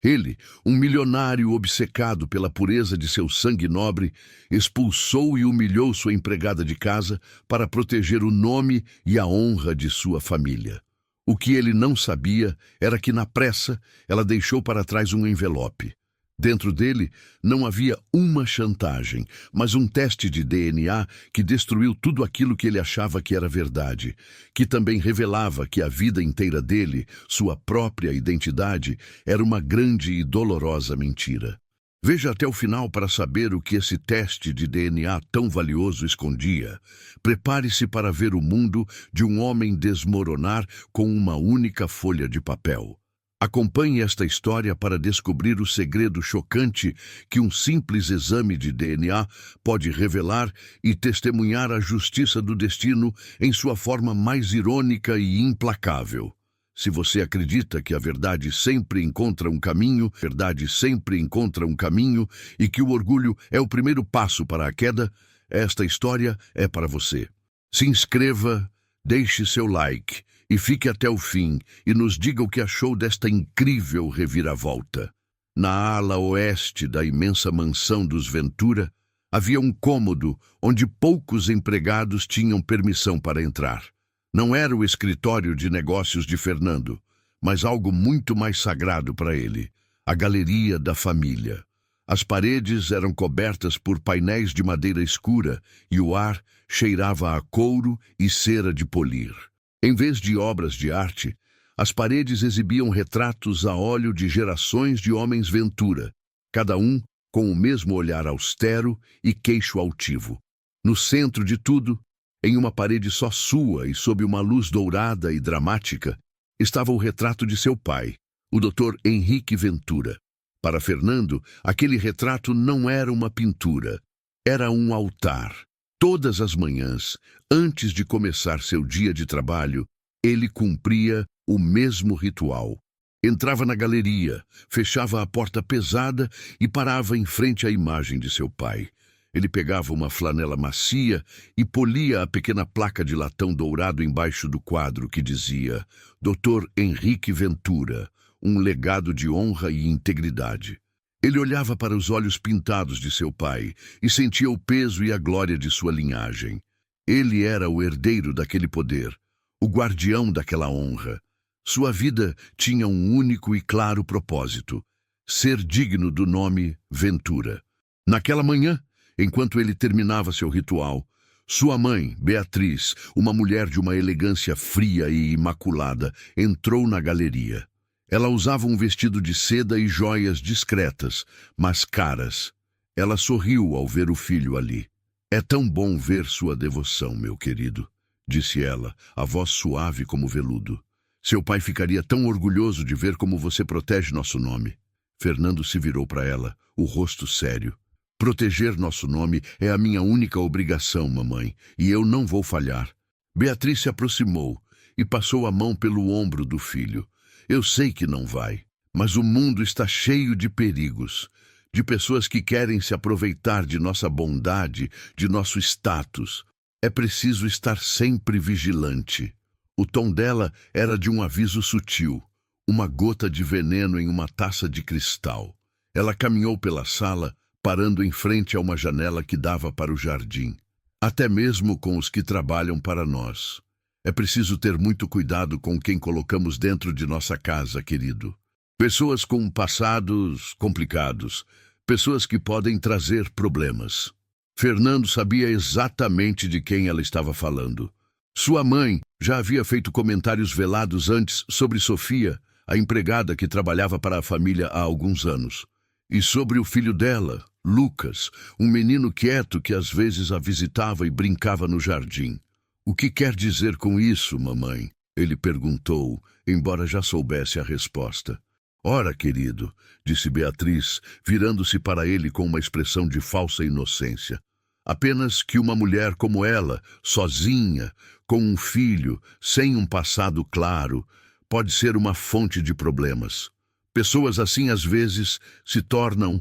Ele, um milionário obcecado pela pureza de seu sangue nobre, expulsou e humilhou sua empregada de casa para proteger o nome e a honra de sua família. O que ele não sabia era que, na pressa, ela deixou para trás um envelope. Dentro dele não havia uma chantagem, mas um teste de DNA que destruiu tudo aquilo que ele achava que era verdade, que também revelava que a vida inteira dele, sua própria identidade, era uma grande e dolorosa mentira. Veja até o final para saber o que esse teste de DNA tão valioso escondia. Prepare-se para ver o mundo de um homem desmoronar com uma única folha de papel. Acompanhe esta história para descobrir o segredo chocante que um simples exame de DNA pode revelar e testemunhar a justiça do destino em sua forma mais irônica e implacável. Se você acredita que a verdade sempre encontra um caminho, e que o orgulho é o primeiro passo para a queda, esta história é para você. Se inscreva, deixe seu like e fique até o fim e nos diga o que achou desta incrível reviravolta. Na ala oeste da imensa mansão dos Ventura, havia um cômodo onde poucos empregados tinham permissão para entrar. Não era o escritório de negócios de Fernando, mas algo muito mais sagrado para ele, a galeria da família. As paredes eram cobertas por painéis de madeira escura e o ar cheirava a couro e cera de polir. Em vez de obras de arte, as paredes exibiam retratos a óleo de gerações de homens Ventura, cada um com o mesmo olhar austero e queixo altivo. No centro de tudo, em uma parede só sua e sob uma luz dourada e dramática, estava o retrato de seu pai, o Dr. Henrique Ventura. Para Fernando, aquele retrato não era uma pintura, era um altar. Todas as manhãs, antes de começar seu dia de trabalho, ele cumpria o mesmo ritual. Entrava na galeria, fechava a porta pesada e parava em frente à imagem de seu pai. Ele pegava uma flanela macia e polia a pequena placa de latão dourado embaixo do quadro que dizia Dr. Henrique Ventura, um legado de honra e integridade. Ele olhava para os olhos pintados de seu pai e sentia o peso e a glória de sua linhagem. Ele era o herdeiro daquele poder, o guardião daquela honra. Sua vida tinha um único e claro propósito: ser digno do nome Ventura. Naquela manhã, enquanto ele terminava seu ritual, sua mãe, Beatriz, uma mulher de uma elegância fria e imaculada, entrou na galeria. Ela usava um vestido de seda e joias discretas, mas caras. Ela sorriu ao ver o filho ali. "É tão bom ver sua devoção, meu querido", disse ela, a voz suave como veludo. "Seu pai ficaria tão orgulhoso de ver como você protege nosso nome." Fernando se virou para ela, o rosto sério. "Proteger nosso nome é a minha única obrigação, mamãe, e eu não vou falhar." Beatriz se aproximou e passou a mão pelo ombro do filho. "Eu sei que não vai, mas o mundo está cheio de perigos, de pessoas que querem se aproveitar de nossa bondade, de nosso status. É preciso estar sempre vigilante." O tom dela era de um aviso sutil, uma gota de veneno em uma taça de cristal. Ela caminhou pela sala, parando em frente a uma janela que dava para o jardim. "Até mesmo com os que trabalham para nós. É preciso ter muito cuidado com quem colocamos dentro de nossa casa, querido. Pessoas com passados complicados, pessoas que podem trazer problemas." Fernando sabia exatamente de quem ela estava falando. Sua mãe já havia feito comentários velados antes sobre Sofia, a empregada que trabalhava para a família há alguns anos. E sobre o filho dela, Lucas, um menino quieto que às vezes a visitava e brincava no jardim. "O que quer dizer com isso, mamãe?" ele perguntou, embora já soubesse a resposta. "Ora, querido", disse Beatriz, virando-se para ele com uma expressão de falsa inocência. "Apenas que uma mulher como ela, sozinha, com um filho, sem um passado claro, pode ser uma fonte de problemas. Pessoas assim, às vezes, se tornam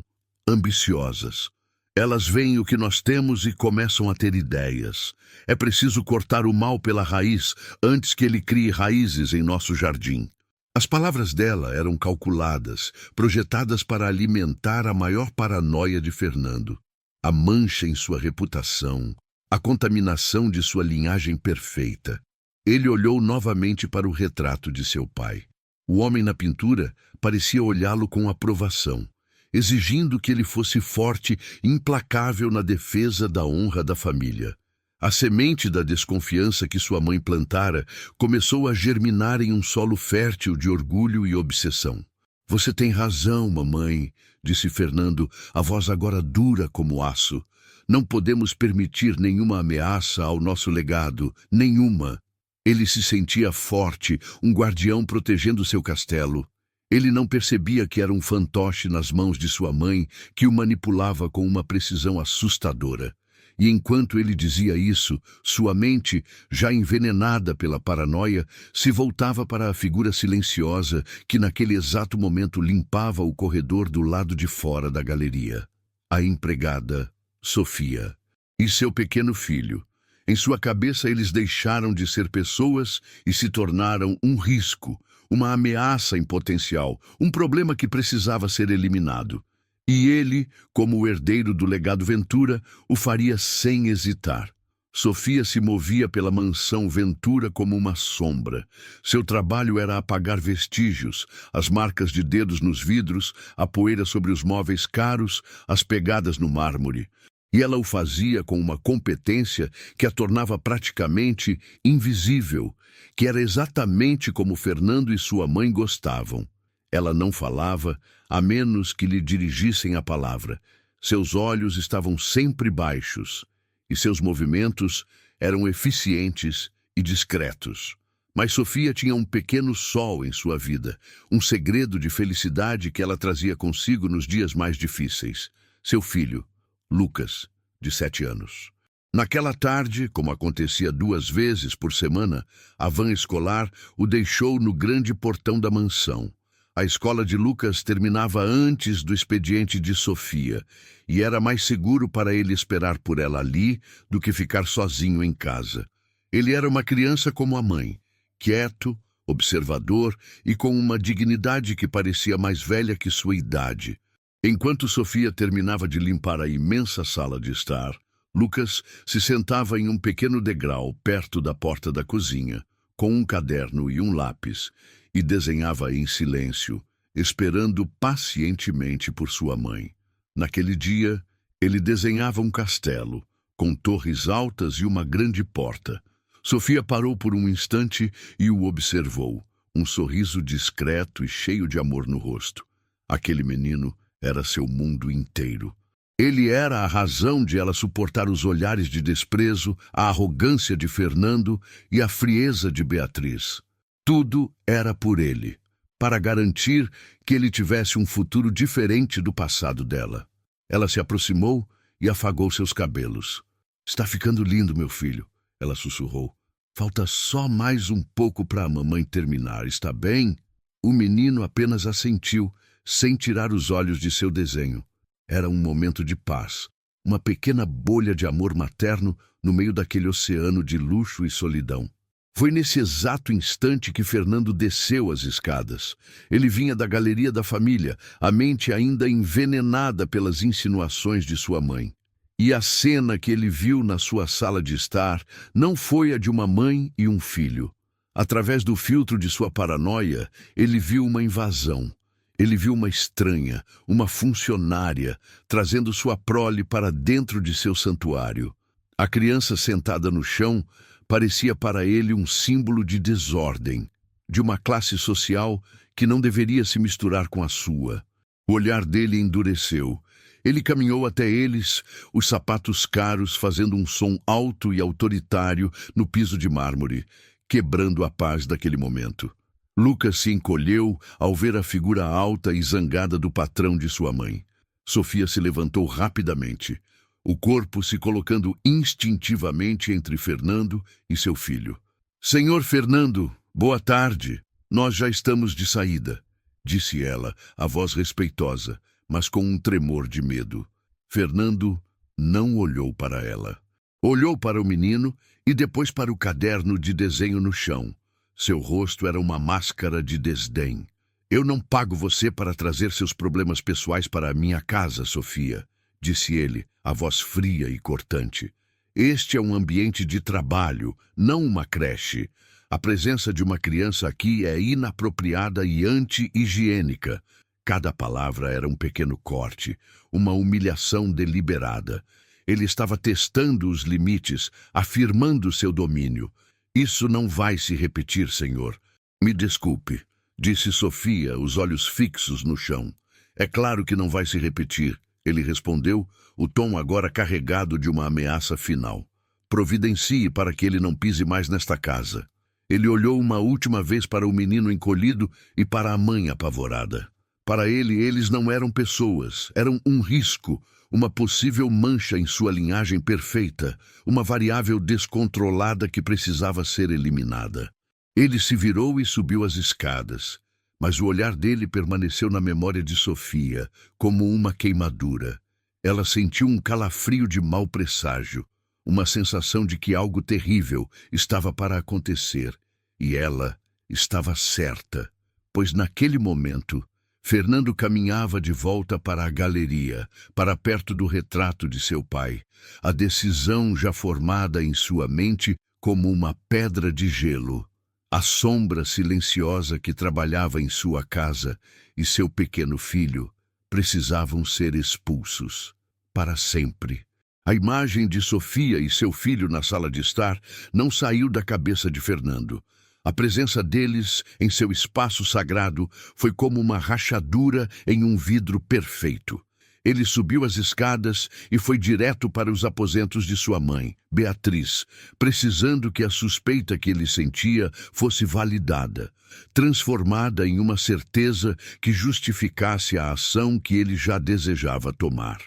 ambiciosas. Elas veem o que nós temos e começam a ter ideias. É preciso cortar o mal pela raiz antes que ele crie raízes em nosso jardim." As palavras dela eram calculadas, projetadas para alimentar a maior paranoia de Fernando. A mancha em sua reputação, a contaminação de sua linhagem perfeita. Ele olhou novamente para o retrato de seu pai. O homem na pintura parecia olhá-lo com aprovação, exigindo que ele fosse forte e implacável na defesa da honra da família. A semente da desconfiança que sua mãe plantara começou a germinar em um solo fértil de orgulho e obsessão. "Você tem razão, mamãe", disse Fernando, a voz agora dura como aço. "Não podemos permitir nenhuma ameaça ao nosso legado, nenhuma." Ele se sentia forte, um guardião protegendo seu castelo. Ele não percebia que era um fantoche nas mãos de sua mãe que o manipulava com uma precisão assustadora. E enquanto ele dizia isso, sua mente, já envenenada pela paranoia, se voltava para a figura silenciosa que naquele exato momento limpava o corredor do lado de fora da galeria. A empregada, Sofia, e seu pequeno filho. Em sua cabeça eles deixaram de ser pessoas e se tornaram um risco, uma ameaça em potencial, um problema que precisava ser eliminado. E ele, como o herdeiro do legado Ventura, o faria sem hesitar. Sofia se movia pela mansão Ventura como uma sombra. Seu trabalho era apagar vestígios, as marcas de dedos nos vidros, a poeira sobre os móveis caros, as pegadas no mármore. E ela o fazia com uma competência que a tornava praticamente invisível, que era exatamente como Fernando e sua mãe gostavam. Ela não falava, a menos que lhe dirigissem a palavra. Seus olhos estavam sempre baixos, e seus movimentos eram eficientes e discretos. Mas Sofia tinha um pequeno sol em sua vida, um segredo de felicidade que ela trazia consigo nos dias mais difíceis. Seu filho, Lucas, de 7 anos. Naquela tarde, como acontecia 2 vezes por semana, a van escolar o deixou no grande portão da mansão. A escola de Lucas terminava antes do expediente de Sofia, e era mais seguro para ele esperar por ela ali do que ficar sozinho em casa. Ele era uma criança como a mãe, quieto, observador e com uma dignidade que parecia mais velha que sua idade. Enquanto Sofia terminava de limpar a imensa sala de estar, Lucas se sentava em um pequeno degrau perto da porta da cozinha, com um caderno e um lápis, e desenhava em silêncio, esperando pacientemente por sua mãe. Naquele dia, ele desenhava um castelo, com torres altas e uma grande porta. Sofia parou por um instante e o observou, um sorriso discreto e cheio de amor no rosto. Aquele menino era seu mundo inteiro. Ele era a razão de ela suportar os olhares de desprezo, a arrogância de Fernando e a frieza de Beatriz. Tudo era por ele, para garantir que ele tivesse um futuro diferente do passado dela. Ela se aproximou e afagou seus cabelos. "Está ficando lindo, meu filho", ela sussurrou. "Falta só mais um pouco para a mamãe terminar, está bem?" O menino apenas assentiu, sem tirar os olhos de seu desenho. Era um momento de paz, uma pequena bolha de amor materno no meio daquele oceano de luxo e solidão. Foi nesse exato instante que Fernando desceu as escadas. Ele vinha da galeria da família, a mente ainda envenenada pelas insinuações de sua mãe. E a cena que ele viu na sua sala de estar não foi a de uma mãe e um filho. Através do filtro de sua paranoia, ele viu uma invasão. Ele viu uma estranha, uma funcionária, trazendo sua prole para dentro de seu santuário. A criança sentada no chão parecia para ele um símbolo de desordem, de uma classe social que não deveria se misturar com a sua. O olhar dele endureceu. Ele caminhou até eles, os sapatos caros fazendo um som alto e autoritário no piso de mármore, quebrando a paz daquele momento. Lucas se encolheu ao ver a figura alta e zangada do patrão de sua mãe. Sofia se levantou rapidamente, o corpo se colocando instintivamente entre Fernando e seu filho. "Senhor Fernando, boa tarde. Nós já estamos de saída", disse ela, a voz respeitosa, mas com um tremor de medo. Fernando não olhou para ela. Olhou para o menino e depois para o caderno de desenho no chão. Seu rosto era uma máscara de desdém. Eu não pago você para trazer seus problemas pessoais para a minha casa, Sofia, disse ele, a voz fria e cortante. Este é um ambiente de trabalho, não uma creche. A presença de uma criança aqui é inapropriada e anti-higiênica. Cada palavra era um pequeno corte, uma humilhação deliberada. Ele estava testando os limites, afirmando seu domínio. Isso não vai se repetir, senhor. Me desculpe, disse Sofia, os olhos fixos no chão. É claro que não vai se repetir, ele respondeu, o tom agora carregado de uma ameaça final. Providencie para que ele não pise mais nesta casa. Ele olhou uma última vez para o menino encolhido e para a mãe apavorada. Para ele, eles não eram pessoas, eram um risco, uma possível mancha em sua linhagem perfeita, uma variável descontrolada que precisava ser eliminada. Ele se virou e subiu as escadas, mas o olhar dele permaneceu na memória de Sofia, como uma queimadura. Ela sentiu um calafrio de mau presságio, uma sensação de que algo terrível estava para acontecer, e ela estava certa, pois naquele momento, Fernando caminhava de volta para a galeria, para perto do retrato de seu pai, a decisão já formada em sua mente como uma pedra de gelo. A sombra silenciosa que trabalhava em sua casa e seu pequeno filho precisavam ser expulsos, para sempre. A imagem de Sofia e seu filho na sala de estar não saiu da cabeça de Fernando. A presença deles em seu espaço sagrado foi como uma rachadura em um vidro perfeito. Ele subiu as escadas e foi direto para os aposentos de sua mãe, Beatriz, precisando que a suspeita que ele sentia fosse validada, transformada em uma certeza que justificasse a ação que ele já desejava tomar.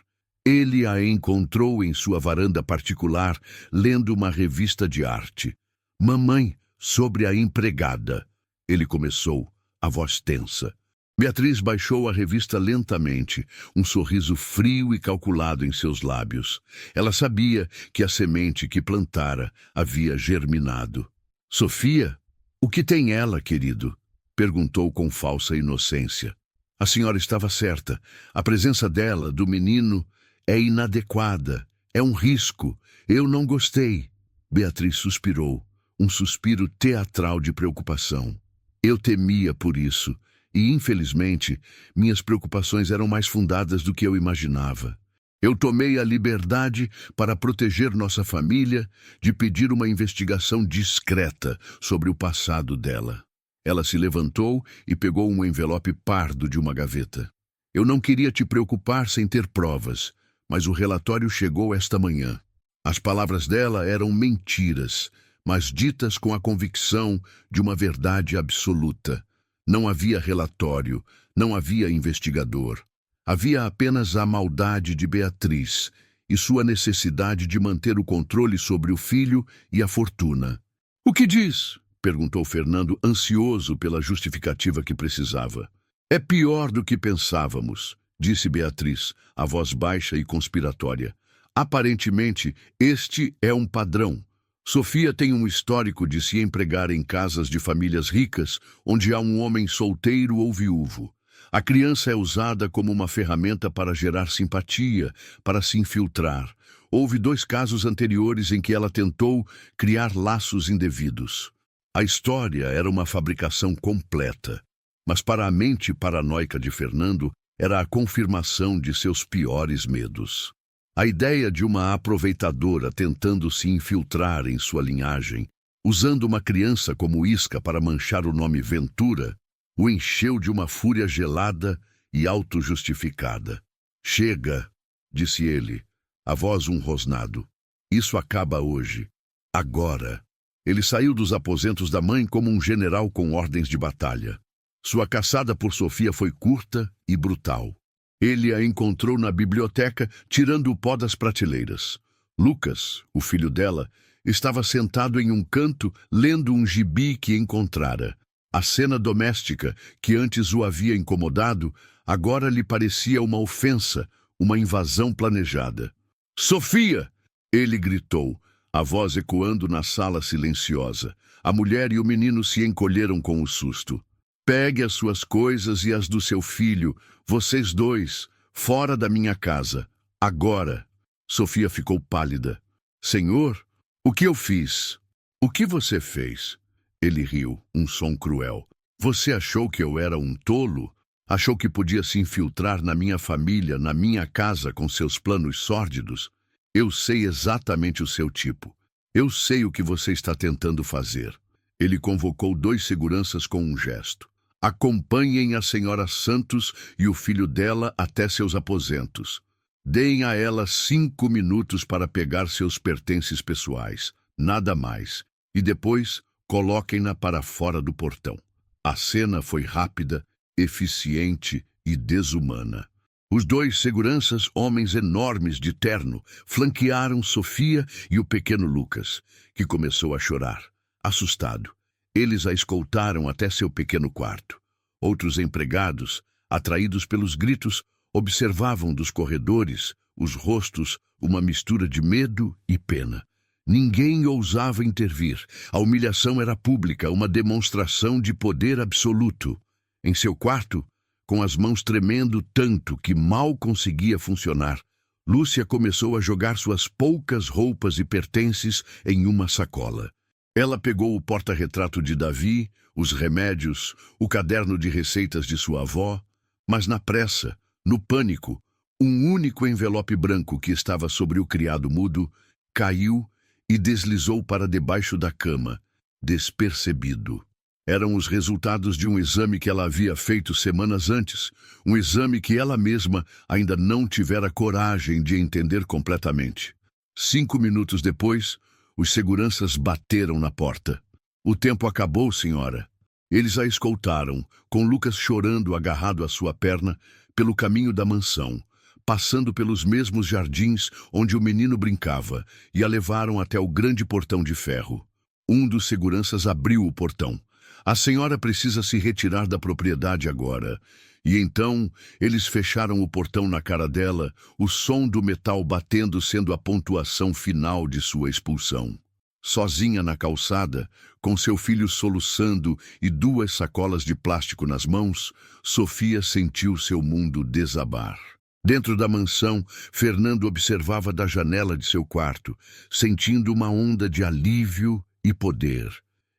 Ele a encontrou em sua varanda particular, lendo uma revista de arte. Mamãe, sobre a empregada. Ele começou, a voz tensa. Beatriz baixou a revista lentamente, um sorriso frio e calculado em seus lábios. Ela sabia que a semente que plantara havia germinado. Sofia, o que tem ela, querido? Perguntou com falsa inocência. A senhora estava certa. A presença dela, do menino, é inadequada. É um risco. Eu não gostei. Beatriz suspirou. Um suspiro teatral de preocupação. Eu temia por isso, e, infelizmente, minhas preocupações eram mais fundadas do que eu imaginava. Eu tomei a liberdade para proteger nossa família de pedir uma investigação discreta sobre o passado dela. Ela se levantou e pegou um envelope pardo de uma gaveta. Eu não queria te preocupar sem ter provas, mas o relatório chegou esta manhã. As palavras dela eram mentiras, mas ditas com a convicção de uma verdade absoluta. Não havia relatório, não havia investigador. Havia apenas a maldade de Beatriz e sua necessidade de manter o controle sobre o filho e a fortuna. "O que diz?" perguntou Fernando, ansioso pela justificativa que precisava. "É pior do que pensávamos", disse Beatriz, a voz baixa e conspiratória. "Aparentemente, este é um padrão. Sofia tem um histórico de se empregar em casas de famílias ricas, onde há um homem solteiro ou viúvo. A criança é usada como uma ferramenta para gerar simpatia, para se infiltrar. Houve 2 casos anteriores em que ela tentou criar laços indevidos. A história era uma fabricação completa, mas para a mente paranoica de Fernando era a confirmação de seus piores medos. A ideia de uma aproveitadora tentando se infiltrar em sua linhagem, usando uma criança como isca para manchar o nome Ventura, o encheu de uma fúria gelada e autojustificada. "Chega", disse ele, a voz um rosnado. "Isso acaba hoje. Agora." Ele saiu dos aposentos da mãe como um general com ordens de batalha. Sua caçada por Sofia foi curta e brutal. Ele a encontrou na biblioteca, tirando o pó das prateleiras. Lucas, o filho dela, estava sentado em um canto, lendo um gibi que encontrara. A cena doméstica, que antes o havia incomodado, agora lhe parecia uma ofensa, uma invasão planejada. "Sofia!" ele gritou, a voz ecoando na sala silenciosa. A mulher e o menino se encolheram com o susto. Pegue as suas coisas e as do seu filho, vocês dois, fora da minha casa, agora. Sofia ficou pálida. Senhor, o que eu fiz? O que você fez? Ele riu, um som cruel. Você achou que eu era um tolo? Achou que podia se infiltrar na minha família, na minha casa, com seus planos sórdidos? Eu sei exatamente o seu tipo. Eu sei o que você está tentando fazer. Ele convocou 2 seguranças com um gesto. Acompanhem a senhora Santos e o filho dela até seus aposentos. Deem a ela 5 minutos para pegar seus pertences pessoais, nada mais, e depois coloquem-na para fora do portão. A cena foi rápida, eficiente e desumana. Os 2 seguranças, homens enormes de terno, flanquearam Sofia e o pequeno Lucas, que começou a chorar, assustado. Eles a escoltaram até seu pequeno quarto. Outros empregados, atraídos pelos gritos, observavam dos corredores, os rostos, uma mistura de medo e pena. Ninguém ousava intervir. A humilhação era pública, uma demonstração de poder absoluto. Em seu quarto, com as mãos tremendo tanto que mal conseguia funcionar, Lúcia começou a jogar suas poucas roupas e pertences em uma sacola. Ela pegou o porta-retrato de Davi, os remédios, o caderno de receitas de sua avó, mas na pressa, no pânico, um único envelope branco que estava sobre o criado mudo caiu e deslizou para debaixo da cama, despercebido. Eram os resultados de um exame que ela havia feito semanas antes, um exame que ela mesma ainda não tivera coragem de entender completamente. 5 minutos depois, os seguranças bateram na porta. O tempo acabou, senhora. Eles a escoltaram, com Lucas chorando agarrado à sua perna, pelo caminho da mansão, passando pelos mesmos jardins onde o menino brincava, e a levaram até o grande portão de ferro. Um dos seguranças abriu o portão. A senhora precisa se retirar da propriedade agora. E então, eles fecharam o portão na cara dela, o som do metal batendo sendo a pontuação final de sua expulsão. Sozinha na calçada, com seu filho soluçando e 2 sacolas de plástico nas mãos, Sofia sentiu seu mundo desabar. Dentro da mansão, Fernando observava da janela de seu quarto, sentindo uma onda de alívio e poder.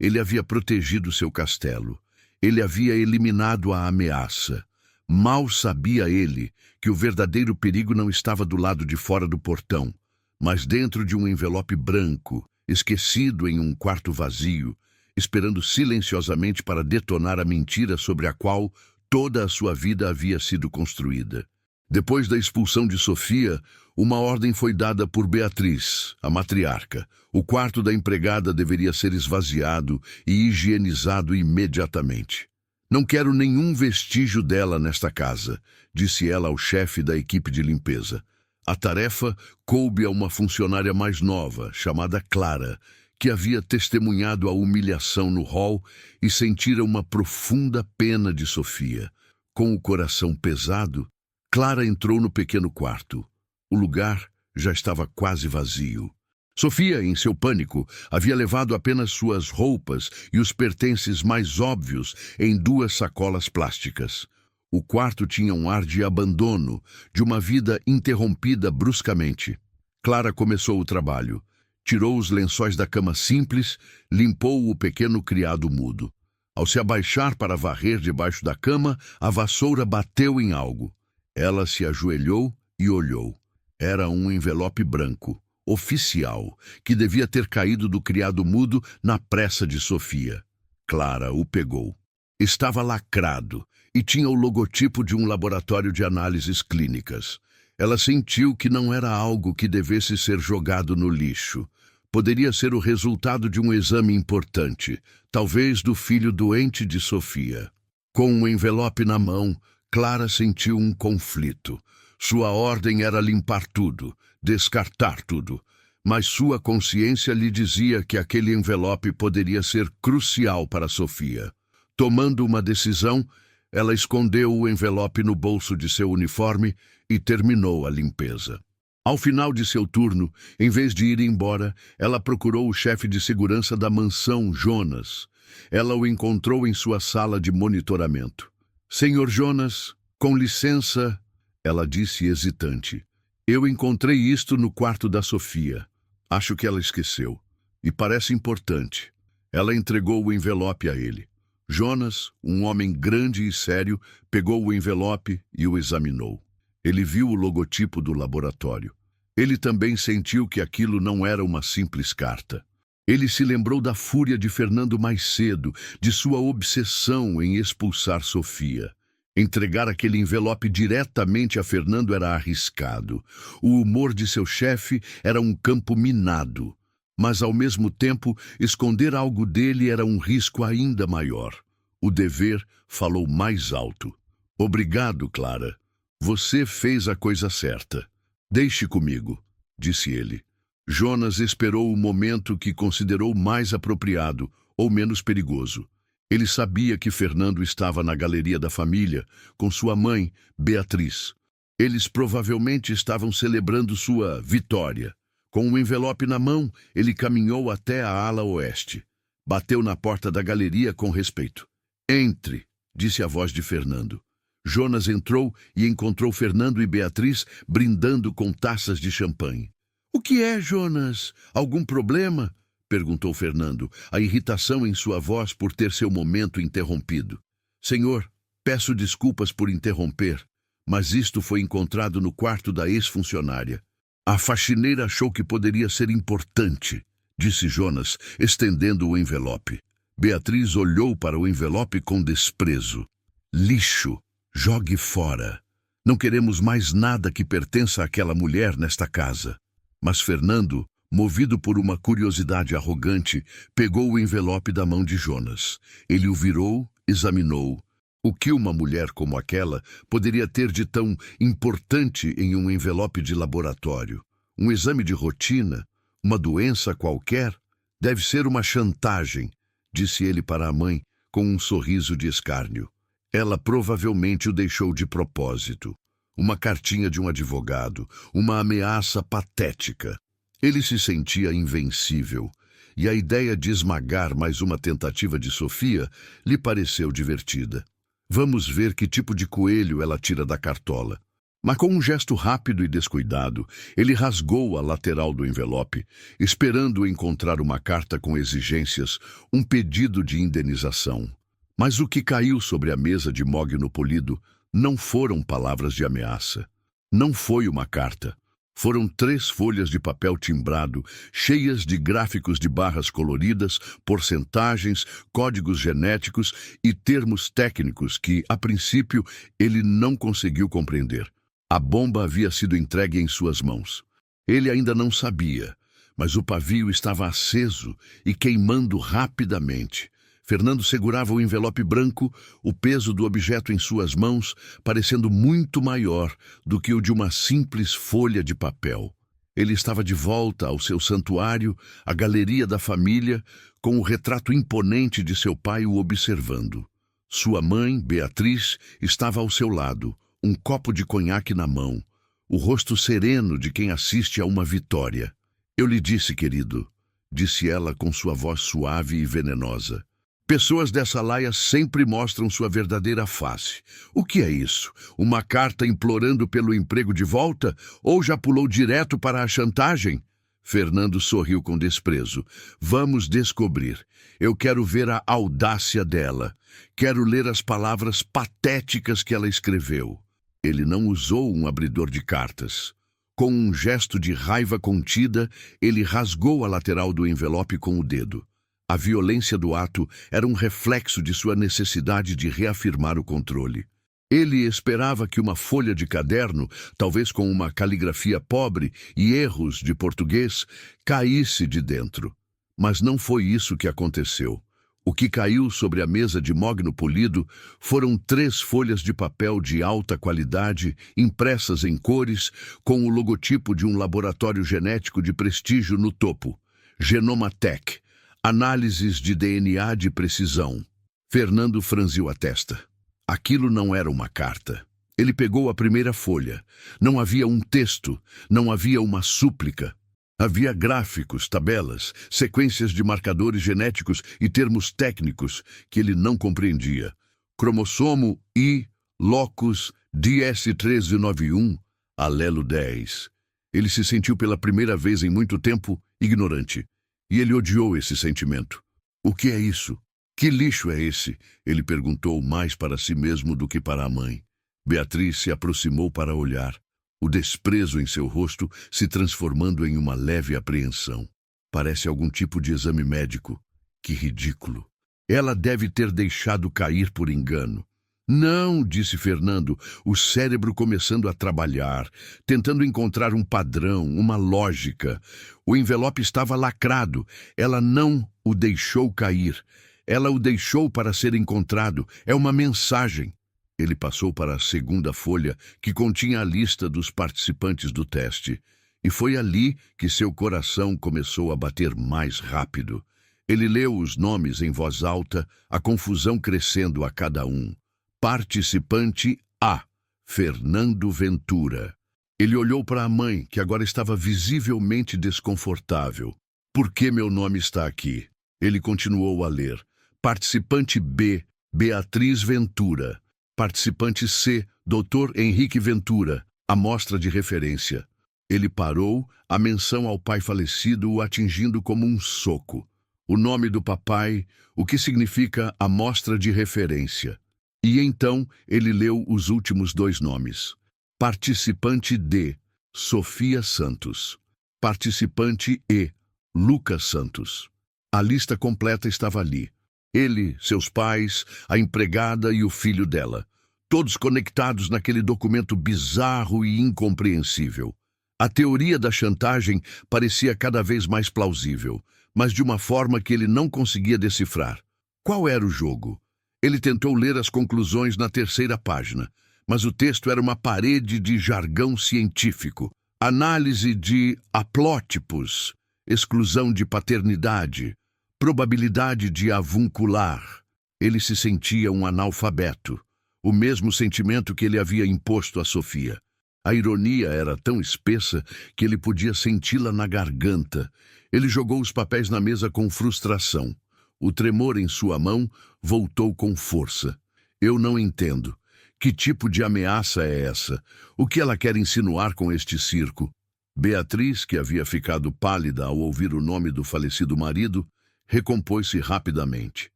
Ele havia protegido seu castelo. Ele havia eliminado a ameaça. Mal sabia ele que o verdadeiro perigo não estava do lado de fora do portão, mas dentro de um envelope branco, esquecido em um quarto vazio, esperando silenciosamente para detonar a mentira sobre a qual toda a sua vida havia sido construída. Depois da expulsão de Sofia, uma ordem foi dada por Beatriz, a matriarca. O quarto da empregada deveria ser esvaziado e higienizado imediatamente. Não quero nenhum vestígio dela nesta casa, disse ela ao chefe da equipe de limpeza. A tarefa coube a uma funcionária mais nova, chamada Clara, que havia testemunhado a humilhação no hall e sentira uma profunda pena de Sofia. Com o coração pesado, Clara entrou no pequeno quarto. O lugar já estava quase vazio. Sofia, em seu pânico, havia levado apenas suas roupas e os pertences mais óbvios em 2 sacolas plásticas. O quarto tinha um ar de abandono, de uma vida interrompida bruscamente. Clara começou o trabalho. Tirou os lençóis da cama simples, limpou o pequeno criado mudo. Ao se abaixar para varrer debaixo da cama, a vassoura bateu em algo. Ela se ajoelhou e olhou. Era um envelope branco, oficial, que devia ter caído do criado mudo na pressa de Sofia. Clara o pegou. Estava lacrado e tinha o logotipo de um laboratório de análises clínicas. Ela sentiu que não era algo que devesse ser jogado no lixo. Poderia ser o resultado de um exame importante, talvez do filho doente de Sofia. Com o envelope na mão, Clara sentiu um conflito. Sua ordem era limpar tudo, descartar tudo, mas sua consciência lhe dizia que aquele envelope poderia ser crucial para Sofia. Tomando uma decisão, ela escondeu o envelope no bolso de seu uniforme e terminou a limpeza. Ao final de seu turno, em vez de ir embora, ela procurou o chefe de segurança da mansão, Jonas. Ela o encontrou em sua sala de monitoramento. Senhor Jonas, com licença, ela disse hesitante. Eu encontrei isto no quarto da Sofia. Acho que ela esqueceu. E parece importante. Ela entregou o envelope a ele. Jonas, um homem grande e sério, pegou o envelope e o examinou. Ele viu o logotipo do laboratório. Ele também sentiu que aquilo não era uma simples carta. Ele se lembrou da fúria de Fernando mais cedo, de sua obsessão em expulsar Sofia. Entregar aquele envelope diretamente a Fernando era arriscado. O humor de seu chefe era um campo minado. Mas, ao mesmo tempo, esconder algo dele era um risco ainda maior. O dever falou mais alto. Obrigado, Clara. Você fez a coisa certa. Deixe comigo, disse ele. Jonas esperou o momento que considerou mais apropriado ou menos perigoso. Ele sabia que Fernando estava na galeria da família, com sua mãe, Beatriz. Eles provavelmente estavam celebrando sua vitória. Com o envelope na mão, ele caminhou até a ala oeste. Bateu na porta da galeria com respeito. Entre, disse a voz de Fernando. Jonas entrou e encontrou Fernando e Beatriz brindando com taças de champanhe. O que é, Jonas? Algum problema? Perguntou Fernando, a irritação em sua voz por ter seu momento interrompido. Senhor, peço desculpas por interromper, mas isto foi encontrado no quarto da ex-funcionária. A faxineira achou que poderia ser importante, disse Jonas, estendendo o envelope. Beatriz olhou para o envelope com desprezo. Lixo. Jogue fora. Não queremos mais nada que pertença àquela mulher nesta casa. Mas Fernando, movido por uma curiosidade arrogante, pegou o envelope da mão de Jonas. Ele o virou, examinou. O que uma mulher como aquela poderia ter de tão importante em um envelope de laboratório? Um exame de rotina? Uma doença qualquer? Deve ser uma chantagem, disse ele para a mãe, com um sorriso de escárnio. Ela provavelmente o deixou de propósito. Uma cartinha de um advogado, uma ameaça patética. Ele se sentia invencível, e a ideia de esmagar mais uma tentativa de Sofia lhe pareceu divertida. Vamos ver que tipo de coelho ela tira da cartola. Mas com um gesto rápido e descuidado, ele rasgou a lateral do envelope, esperando encontrar uma carta com exigências, um pedido de indenização. Mas o que caiu sobre a mesa de mogno polido não foram palavras de ameaça. Não foi uma carta. Foram 3 folhas de papel timbrado, cheias de gráficos de barras coloridas, porcentagens, códigos genéticos e termos técnicos que, a princípio, ele não conseguiu compreender. A bomba havia sido entregue em suas mãos. Ele ainda não sabia, mas o pavio estava aceso e queimando rapidamente. Fernando segurava o envelope branco, o peso do objeto em suas mãos, parecendo muito maior do que o de uma simples folha de papel. Ele estava de volta ao seu santuário, à galeria da família, com o retrato imponente de seu pai o observando. Sua mãe, Beatriz, estava ao seu lado, um copo de conhaque na mão, o rosto sereno de quem assiste a uma vitória. Eu lhe disse, querido, disse ela com sua voz suave e venenosa. Pessoas dessa laia sempre mostram sua verdadeira face. O que é isso? Uma carta implorando pelo emprego de volta? Ou já pulou direto para a chantagem? Fernando sorriu com desprezo. Vamos descobrir. Eu quero ver a audácia dela. Quero ler as palavras patéticas que ela escreveu. Ele não usou um abridor de cartas. Com um gesto de raiva contida, ele rasgou a lateral do envelope com o dedo. A violência do ato era um reflexo de sua necessidade de reafirmar o controle. Ele esperava que uma folha de caderno, talvez com uma caligrafia pobre e erros de português, caísse de dentro. Mas não foi isso que aconteceu. O que caiu sobre a mesa de mogno polido foram 3 folhas de papel de alta qualidade, impressas em cores, com o logotipo de um laboratório genético de prestígio no topo, Genomatec. Análises de DNA de precisão. Fernando franziu a testa. Aquilo não era uma carta. Ele pegou a primeira folha. Não havia um texto, não havia uma súplica. Havia gráficos, tabelas, sequências de marcadores genéticos e termos técnicos que ele não compreendia. Cromossomo I, locus, DS1391, alelo 10. Ele se sentiu pela primeira vez em muito tempo ignorante. E ele odiou esse sentimento. O que é isso? Que lixo é esse? Ele perguntou mais para si mesmo do que para a mãe. Beatriz se aproximou para olhar, o desprezo em seu rosto se transformando em uma leve apreensão. Parece algum tipo de exame médico. Que ridículo. Ela deve ter deixado cair por engano. Não, disse Fernando, o cérebro começando a trabalhar, tentando encontrar um padrão, uma lógica. O envelope estava lacrado. Ela não o deixou cair. Ela o deixou para ser encontrado. É uma mensagem. Ele passou para a segunda folha, que continha a lista dos participantes do teste. E foi ali que seu coração começou a bater mais rápido. Ele leu os nomes em voz alta, a confusão crescendo a cada um. Participante A, Fernando Ventura. Ele olhou para a mãe, que agora estava visivelmente desconfortável. Por que meu nome está aqui? Ele continuou a ler. Participante B, Beatriz Ventura. Participante C, Dr. Henrique Ventura, amostra de referência. Ele parou, a menção ao pai falecido o atingindo como um soco. O nome do papai, o que significa amostra de referência. E então ele leu os últimos dois nomes. Participante D, Sofia Santos. Participante E, Lucas Santos. A lista completa estava ali. Ele, seus pais, a empregada e o filho dela. Todos conectados naquele documento bizarro e incompreensível. A teoria da chantagem parecia cada vez mais plausível, mas de uma forma que ele não conseguia decifrar. Qual era o jogo? Ele tentou ler as conclusões na terceira página, mas o texto era uma parede de jargão científico. Análise de haplótipos, exclusão de paternidade, probabilidade de avuncular. Ele se sentia um analfabeto, o mesmo sentimento que ele havia imposto a Sofia. A ironia era tão espessa que ele podia senti-la na garganta. Ele jogou os papéis na mesa com frustração. O tremor em sua mão voltou com força. Eu não entendo. Que tipo de ameaça é essa? O que ela quer insinuar com este circo? Beatriz, que havia ficado pálida ao ouvir o nome do falecido marido, recompôs-se rapidamente.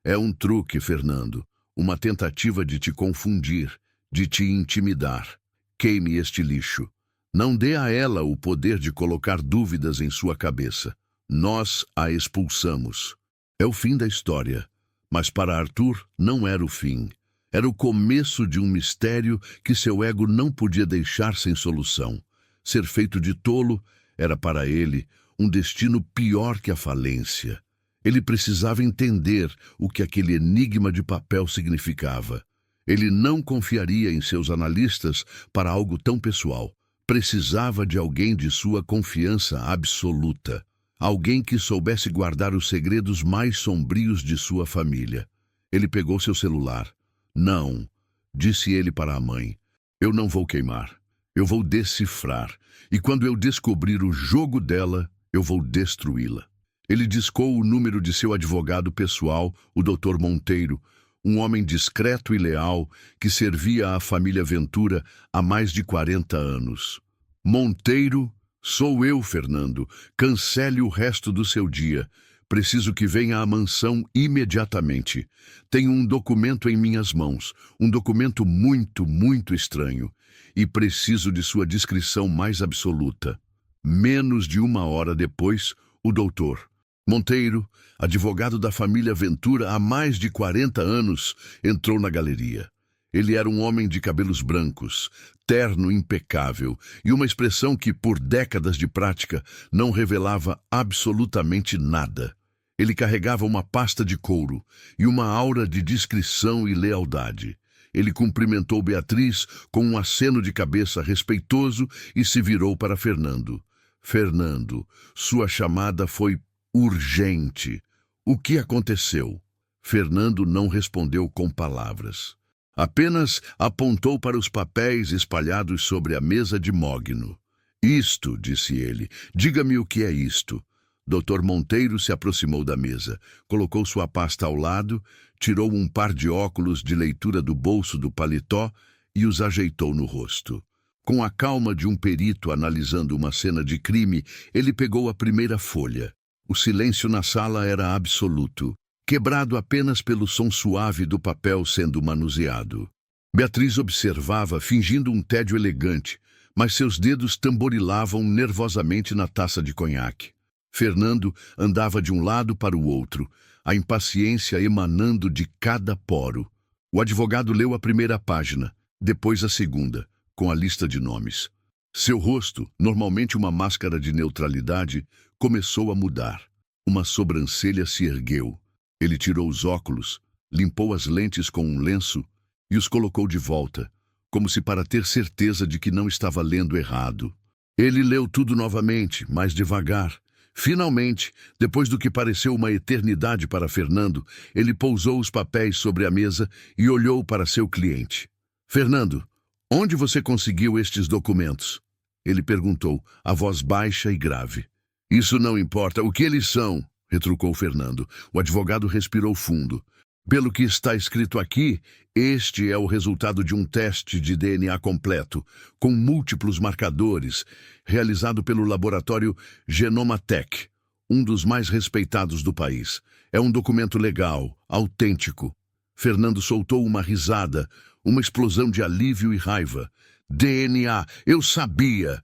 É um truque, Fernando. Uma tentativa de te confundir, de te intimidar. Queime este lixo. Não dê a ela o poder de colocar dúvidas em sua cabeça. Nós a expulsamos. É o fim da história. Mas para Arthur não era o fim. Era o começo de um mistério que seu ego não podia deixar sem solução. Ser feito de tolo era para ele um destino pior que a falência. Ele precisava entender o que aquele enigma de papel significava. Ele não confiaria em seus analistas para algo tão pessoal. Precisava de alguém de sua confiança absoluta. Alguém que soubesse guardar os segredos mais sombrios de sua família. Ele pegou seu celular. Não, disse ele para a mãe. Eu não vou queimar. Eu vou decifrar. E quando eu descobrir o jogo dela, eu vou destruí-la. Ele discou o número de seu advogado pessoal, o Dr. Monteiro, um homem discreto e leal que servia à família Ventura há mais de 40 anos. Monteiro, sou eu, Fernando. Cancele o resto do seu dia. Preciso que venha à mansão imediatamente. Tenho um documento em minhas mãos, um documento muito estranho, e preciso de sua descrição mais absoluta. Menos de 1 hora depois, o doutor Monteiro, advogado da família Ventura há mais de 40 anos, entrou na galeria. Ele era um homem de cabelos brancos, terno impecável e uma expressão que, por décadas de prática, não revelava absolutamente nada. Ele carregava uma pasta de couro e uma aura de discrição e lealdade. Ele cumprimentou Beatriz com um aceno de cabeça respeitoso e se virou para Fernando. Fernando, sua chamada foi urgente. O que aconteceu? Fernando não respondeu com palavras. Apenas apontou para os papéis espalhados sobre a mesa de mogno. Isto, disse ele. Diga-me o que é isto. Dr. Monteiro se aproximou da mesa, colocou sua pasta ao lado, tirou um par de óculos de leitura do bolso do paletó e os ajeitou no rosto. Com a calma de um perito analisando uma cena de crime, ele pegou a primeira folha. O silêncio na sala era absoluto, quebrado apenas pelo som suave do papel sendo manuseado. Beatriz observava, fingindo um tédio elegante, mas seus dedos tamborilavam nervosamente na taça de conhaque. Fernando andava de um lado para o outro, a impaciência emanando de cada poro. O advogado leu a primeira página, depois a segunda, com a lista de nomes. Seu rosto, normalmente uma máscara de neutralidade, começou a mudar. Uma sobrancelha se ergueu. Ele tirou os óculos, limpou as lentes com um lenço e os colocou de volta, como se para ter certeza de que não estava lendo errado. Ele leu tudo novamente, mais devagar. Finalmente, depois do que pareceu uma eternidade para Fernando, ele pousou os papéis sobre a mesa e olhou para seu cliente. Fernando, onde você conseguiu estes documentos? Ele perguntou, a voz baixa e grave. Isso não importa. O que eles são? Retrucou Fernando. O advogado respirou fundo. Pelo que está escrito aqui, este é o resultado de um teste de DNA completo, com múltiplos marcadores, realizado pelo laboratório Genomatec, um dos mais respeitados do país. É um documento legal, autêntico. Fernando soltou uma risada, uma explosão de alívio e raiva. DNA, eu sabia!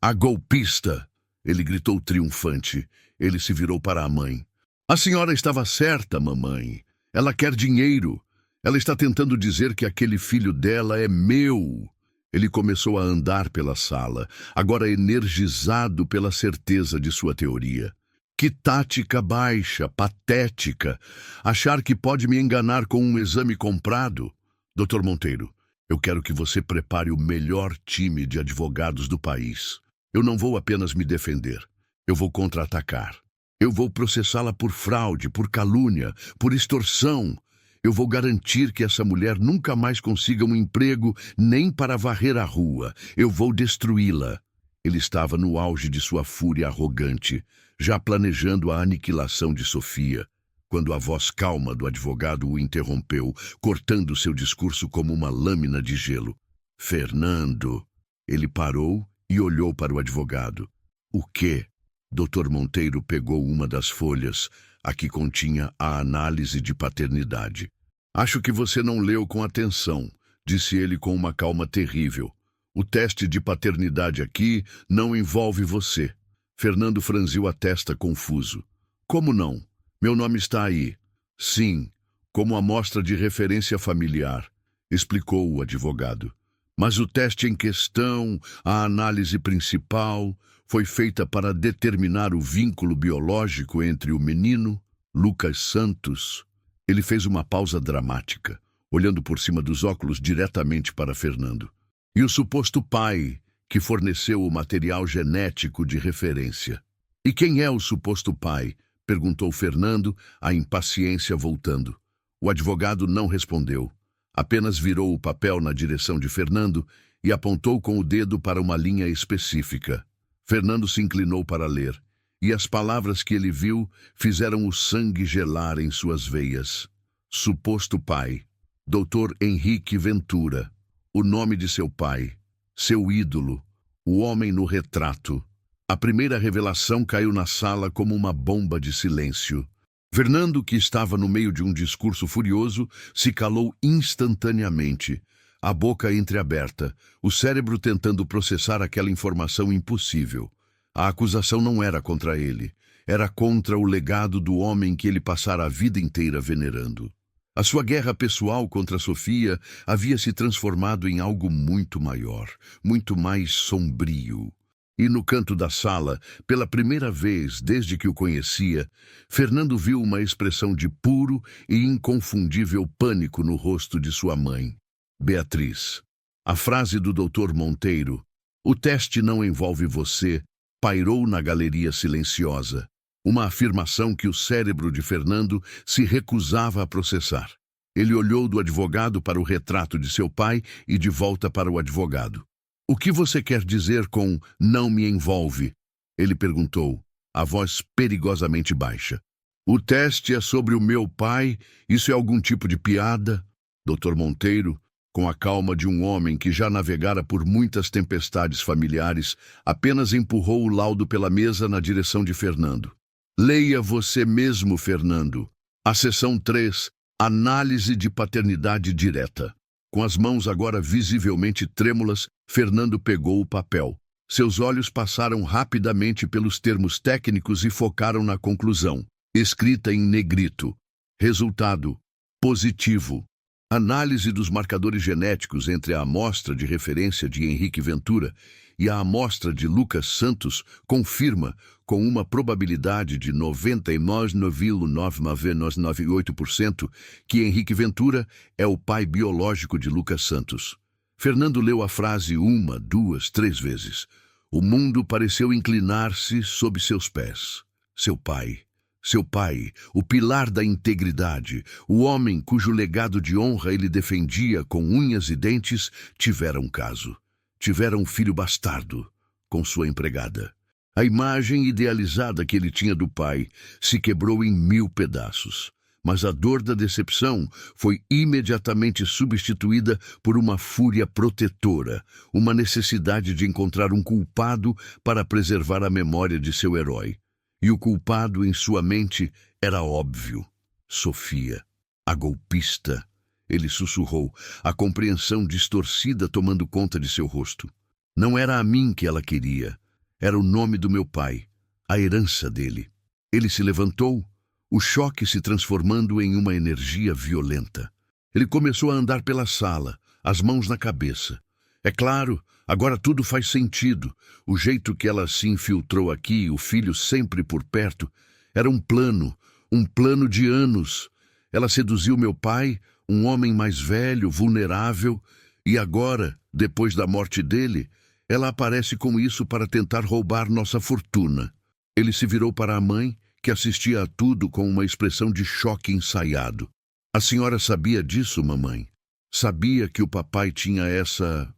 A golpista! Ele gritou triunfante. Ele se virou para a mãe. A senhora estava certa, mamãe. Ela quer dinheiro. Ela está tentando dizer que aquele filho dela é meu. Ele começou a andar pela sala, agora energizado pela certeza de sua teoria. Que tática baixa, patética. Achar que pode me enganar com um exame comprado. Dr. Monteiro, eu quero que você prepare o melhor time de advogados do país. Eu não vou apenas me defender. Eu vou contra-atacar. Eu vou processá-la por fraude, por calúnia, por extorsão. Eu vou garantir que essa mulher nunca mais consiga um emprego nem para varrer a rua. Eu vou destruí-la. Ele estava no auge de sua fúria arrogante, já planejando a aniquilação de Sofia, quando a voz calma do advogado o interrompeu, cortando seu discurso como uma lâmina de gelo. Fernando. Ele parou e olhou para o advogado. O quê? Dr. Monteiro pegou uma das folhas, a que continha a análise de paternidade. Acho que você não leu com atenção, disse ele com uma calma terrível. O teste de paternidade aqui não envolve você. Fernando franziu a testa confuso. Como não? Meu nome está aí. Sim, como amostra de referência familiar, explicou o advogado. Mas o teste em questão, a análise principal, foi feita para determinar o vínculo biológico entre o menino, Lucas Santos. Ele fez uma pausa dramática, olhando por cima dos óculos diretamente para Fernando. E o suposto pai, que forneceu o material genético de referência. E quem é o suposto pai? Perguntou Fernando, a impaciência voltando. O advogado não respondeu. Apenas virou o papel na direção de Fernando e apontou com o dedo para uma linha específica. Fernando se inclinou para ler, e as palavras que ele viu fizeram o sangue gelar em suas veias. Suposto pai, Dr. Henrique Ventura. O nome de seu pai, seu ídolo, o homem no retrato. A primeira revelação caiu na sala como uma bomba de silêncio. Fernando, que estava no meio de um discurso furioso, se calou instantaneamente, a boca entreaberta, o cérebro tentando processar aquela informação impossível. A acusação não era contra ele, era contra o legado do homem que ele passara a vida inteira venerando. A sua guerra pessoal contra Sofia havia se transformado em algo muito maior, muito mais sombrio. E no canto da sala, pela primeira vez desde que o conhecia, Fernando viu uma expressão de puro e inconfundível pânico no rosto de sua mãe, Beatriz. A frase do Dr. Monteiro, "O teste não envolve você", pairou na galeria silenciosa, uma afirmação que o cérebro de Fernando se recusava a processar. Ele olhou do advogado para o retrato de seu pai e de volta para o advogado. O que você quer dizer com "não me envolve"? Ele perguntou, a voz perigosamente baixa. O teste é sobre o meu pai? Isso é algum tipo de piada? Dr. Monteiro, com a calma de um homem que já navegara por muitas tempestades familiares, apenas empurrou o laudo pela mesa na direção de Fernando. Leia você mesmo, Fernando. A seção 3, análise de paternidade direta. Com as mãos agora visivelmente trêmulas, Fernando pegou o papel. Seus olhos passaram rapidamente pelos termos técnicos e focaram na conclusão, escrita em negrito. Resultado: positivo. Análise dos marcadores genéticos entre a amostra de referência de Henrique Ventura e a amostra de Lucas Santos confirma, com uma probabilidade de 99,99998%, que Henrique Ventura é o pai biológico de Lucas Santos. Fernando leu a frase 1, 2, 3 vezes. O mundo pareceu inclinar-se sob seus pés. Seu pai, o pilar da integridade, o homem cujo legado de honra ele defendia com unhas e dentes, tivera um caso. Tivera um filho bastardo com sua empregada. A imagem idealizada que ele tinha do pai se quebrou em 1000 pedaços. Mas a dor da decepção foi imediatamente substituída por uma fúria protetora, uma necessidade de encontrar um culpado para preservar a memória de seu herói. E o culpado em sua mente era óbvio. Sofia, a golpista. Ele sussurrou, a compreensão distorcida tomando conta de seu rosto. Não era a mim que ela queria. Era o nome do meu pai, a herança dele. Ele se levantou, o choque se transformando em uma energia violenta. Ele começou a andar pela sala, as mãos na cabeça. É claro, agora tudo faz sentido. O jeito que ela se infiltrou aqui, o filho sempre por perto, era um plano de anos. Ela seduziu meu pai, um homem mais velho, vulnerável, e agora, depois da morte dele, ela aparece com isso para tentar roubar nossa fortuna. Ele se virou para a mãe, que assistia a tudo com uma expressão de choque ensaiado. A senhora sabia disso, mamãe? Sabia que o papai tinha essa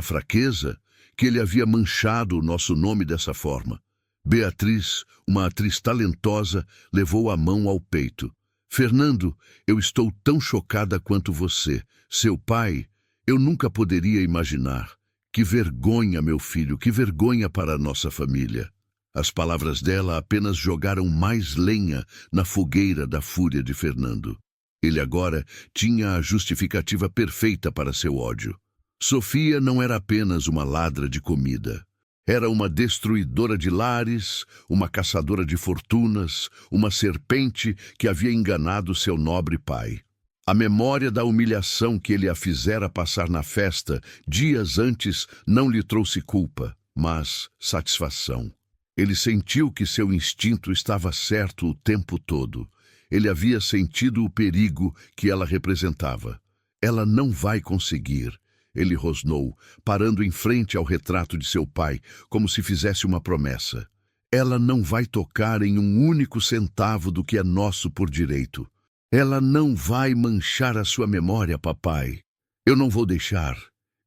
fraqueza, que ele havia manchado o nosso nome dessa forma. Beatriz, uma atriz talentosa, levou a mão ao peito. Fernando, eu estou tão chocada quanto você. Seu pai, eu nunca poderia imaginar. Que vergonha, meu filho, que vergonha para a nossa família. As palavras dela apenas jogaram mais lenha na fogueira da fúria de Fernando. Ele agora tinha a justificativa perfeita para seu ódio. Sofia não era apenas uma ladra de comida. Era uma destruidora de lares, uma caçadora de fortunas, uma serpente que havia enganado seu nobre pai. A memória da humilhação que ele a fizera passar na festa dias antes não lhe trouxe culpa, mas satisfação. Ele sentiu que seu instinto estava certo o tempo todo. Ele havia sentido o perigo que ela representava. Ela não vai conseguir. Ele rosnou, parando em frente ao retrato de seu pai, como se fizesse uma promessa. Ela não vai tocar em um único centavo do que é nosso por direito. Ela não vai manchar a sua memória, papai. Eu não vou deixar.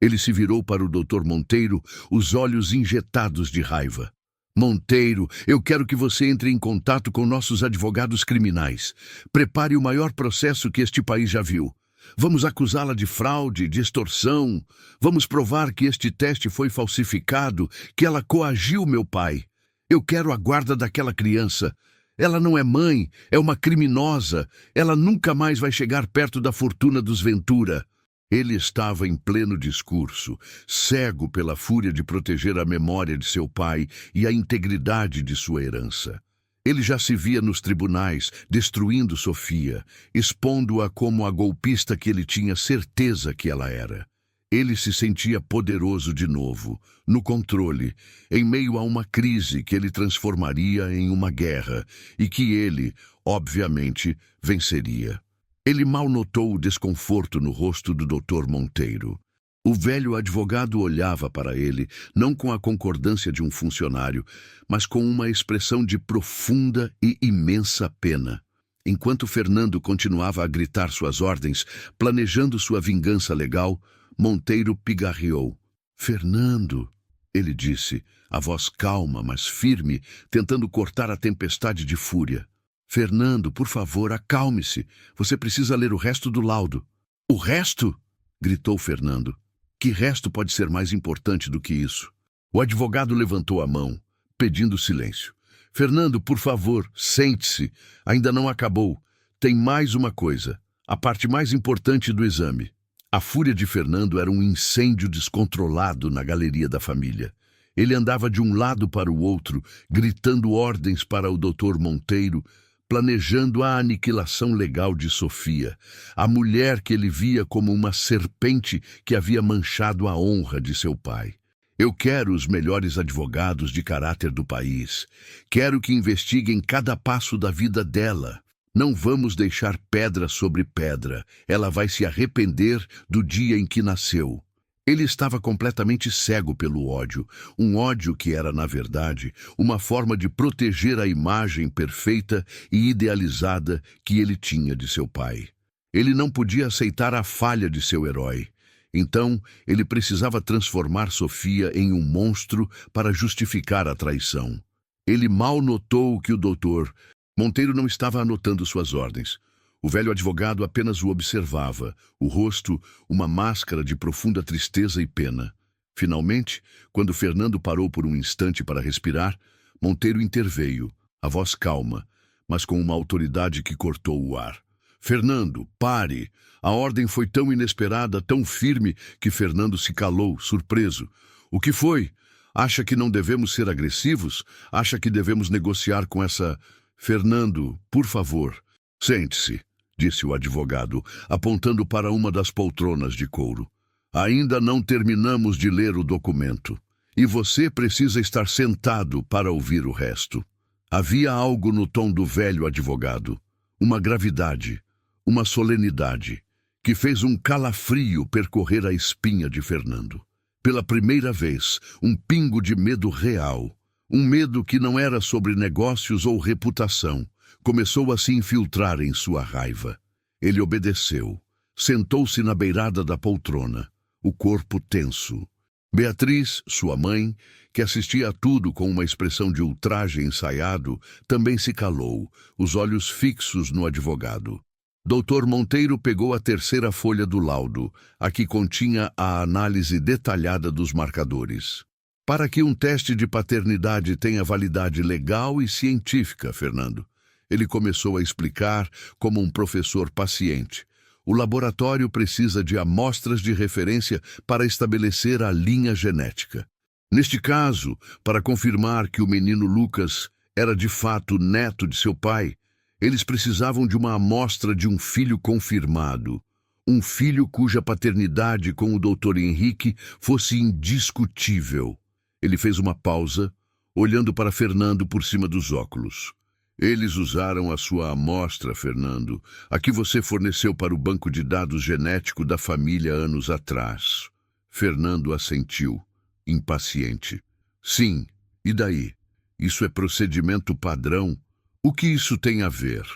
Ele se virou para o Dr. Monteiro, os olhos injetados de raiva. Monteiro, eu quero que você entre em contato com nossos advogados criminais. Prepare o maior processo que este país já viu. Vamos acusá-la de fraude, de extorsão. Vamos provar que este teste foi falsificado, que ela coagiu meu pai. Eu quero a guarda daquela criança. Ela não é mãe, é uma criminosa. Ela nunca mais vai chegar perto da fortuna dos Ventura. Ele estava em pleno discurso, cego pela fúria de proteger a memória de seu pai e a integridade de sua herança. Ele já se via nos tribunais, destruindo Sofia, expondo-a como a golpista que ele tinha certeza que ela era. Ele se sentia poderoso de novo, no controle, em meio a uma crise que ele transformaria em uma guerra e que ele, obviamente, venceria. Ele mal notou o desconforto no rosto do Dr. Monteiro. O velho advogado olhava para ele, não com a concordância de um funcionário, mas com uma expressão de profunda e imensa pena. Enquanto Fernando continuava a gritar suas ordens, planejando sua vingança legal, Monteiro pigarreou. Fernando, ele disse, a voz calma, mas firme, tentando cortar a tempestade de fúria. Fernando, por favor, acalme-se. Você precisa ler o resto do laudo. O resto? Gritou Fernando. Que resto pode ser mais importante do que isso? O advogado levantou a mão, pedindo silêncio. Fernando, por favor, sente-se. Ainda não acabou. Tem mais uma coisa. A parte mais importante do exame. A fúria de Fernando era um incêndio descontrolado na galeria da família. Ele andava de um lado para o outro, gritando ordens para o Dr. Monteiro, planejando a aniquilação legal de Sofia, a mulher que ele via como uma serpente que havia manchado a honra de seu pai. Eu quero os melhores advogados de caráter do país. Quero que investiguem cada passo da vida dela. Não vamos deixar pedra sobre pedra. Ela vai se arrepender do dia em que nasceu. Ele estava completamente cego pelo ódio, um ódio que era, na verdade, uma forma de proteger a imagem perfeita e idealizada que ele tinha de seu pai. Ele não podia aceitar a falha de seu herói. Então, ele precisava transformar Sofia em um monstro para justificar a traição. Ele mal notou que o doutor Monteiro não estava anotando suas ordens. O velho advogado apenas o observava, o rosto uma máscara de profunda tristeza e pena. Finalmente, quando Fernando parou por um instante para respirar, Monteiro interveio, a voz calma, mas com uma autoridade que cortou o ar. Fernando, pare! A ordem foi tão inesperada, tão firme, que Fernando se calou, surpreso. O que foi? Acha que não devemos ser agressivos? Acha que devemos negociar com essa... Fernando, por favor, sente-se, disse o advogado, apontando para uma das poltronas de couro. Ainda não terminamos de ler o documento, e você precisa estar sentado para ouvir o resto. Havia algo no tom do velho advogado, uma gravidade, uma solenidade, que fez um calafrio percorrer a espinha de Fernando. Pela primeira vez, um pingo de medo real, um medo que não era sobre negócios ou reputação, começou a se infiltrar em sua raiva. Ele obedeceu. Sentou-se na beirada da poltrona, o corpo tenso. Beatriz, sua mãe, que assistia a tudo com uma expressão de ultraje ensaiado, também se calou, os olhos fixos no advogado. Dr. Monteiro pegou a terceira folha do laudo, a que continha a análise detalhada dos marcadores. Para que um teste de paternidade tenha validade legal e científica, Fernando, ele começou a explicar como um professor paciente. O laboratório precisa de amostras de referência para estabelecer a linha genética. Neste caso, para confirmar que o menino Lucas era de fato neto de seu pai, eles precisavam de uma amostra de um filho confirmado, um filho cuja paternidade com o Dr. Henrique fosse indiscutível. Ele fez uma pausa, olhando para Fernando por cima dos óculos. Eles usaram a sua amostra, Fernando, a que você forneceu para o banco de dados genético da família anos atrás. Fernando assentiu, impaciente. Sim, e daí? Isso é procedimento padrão? O que isso tem a ver?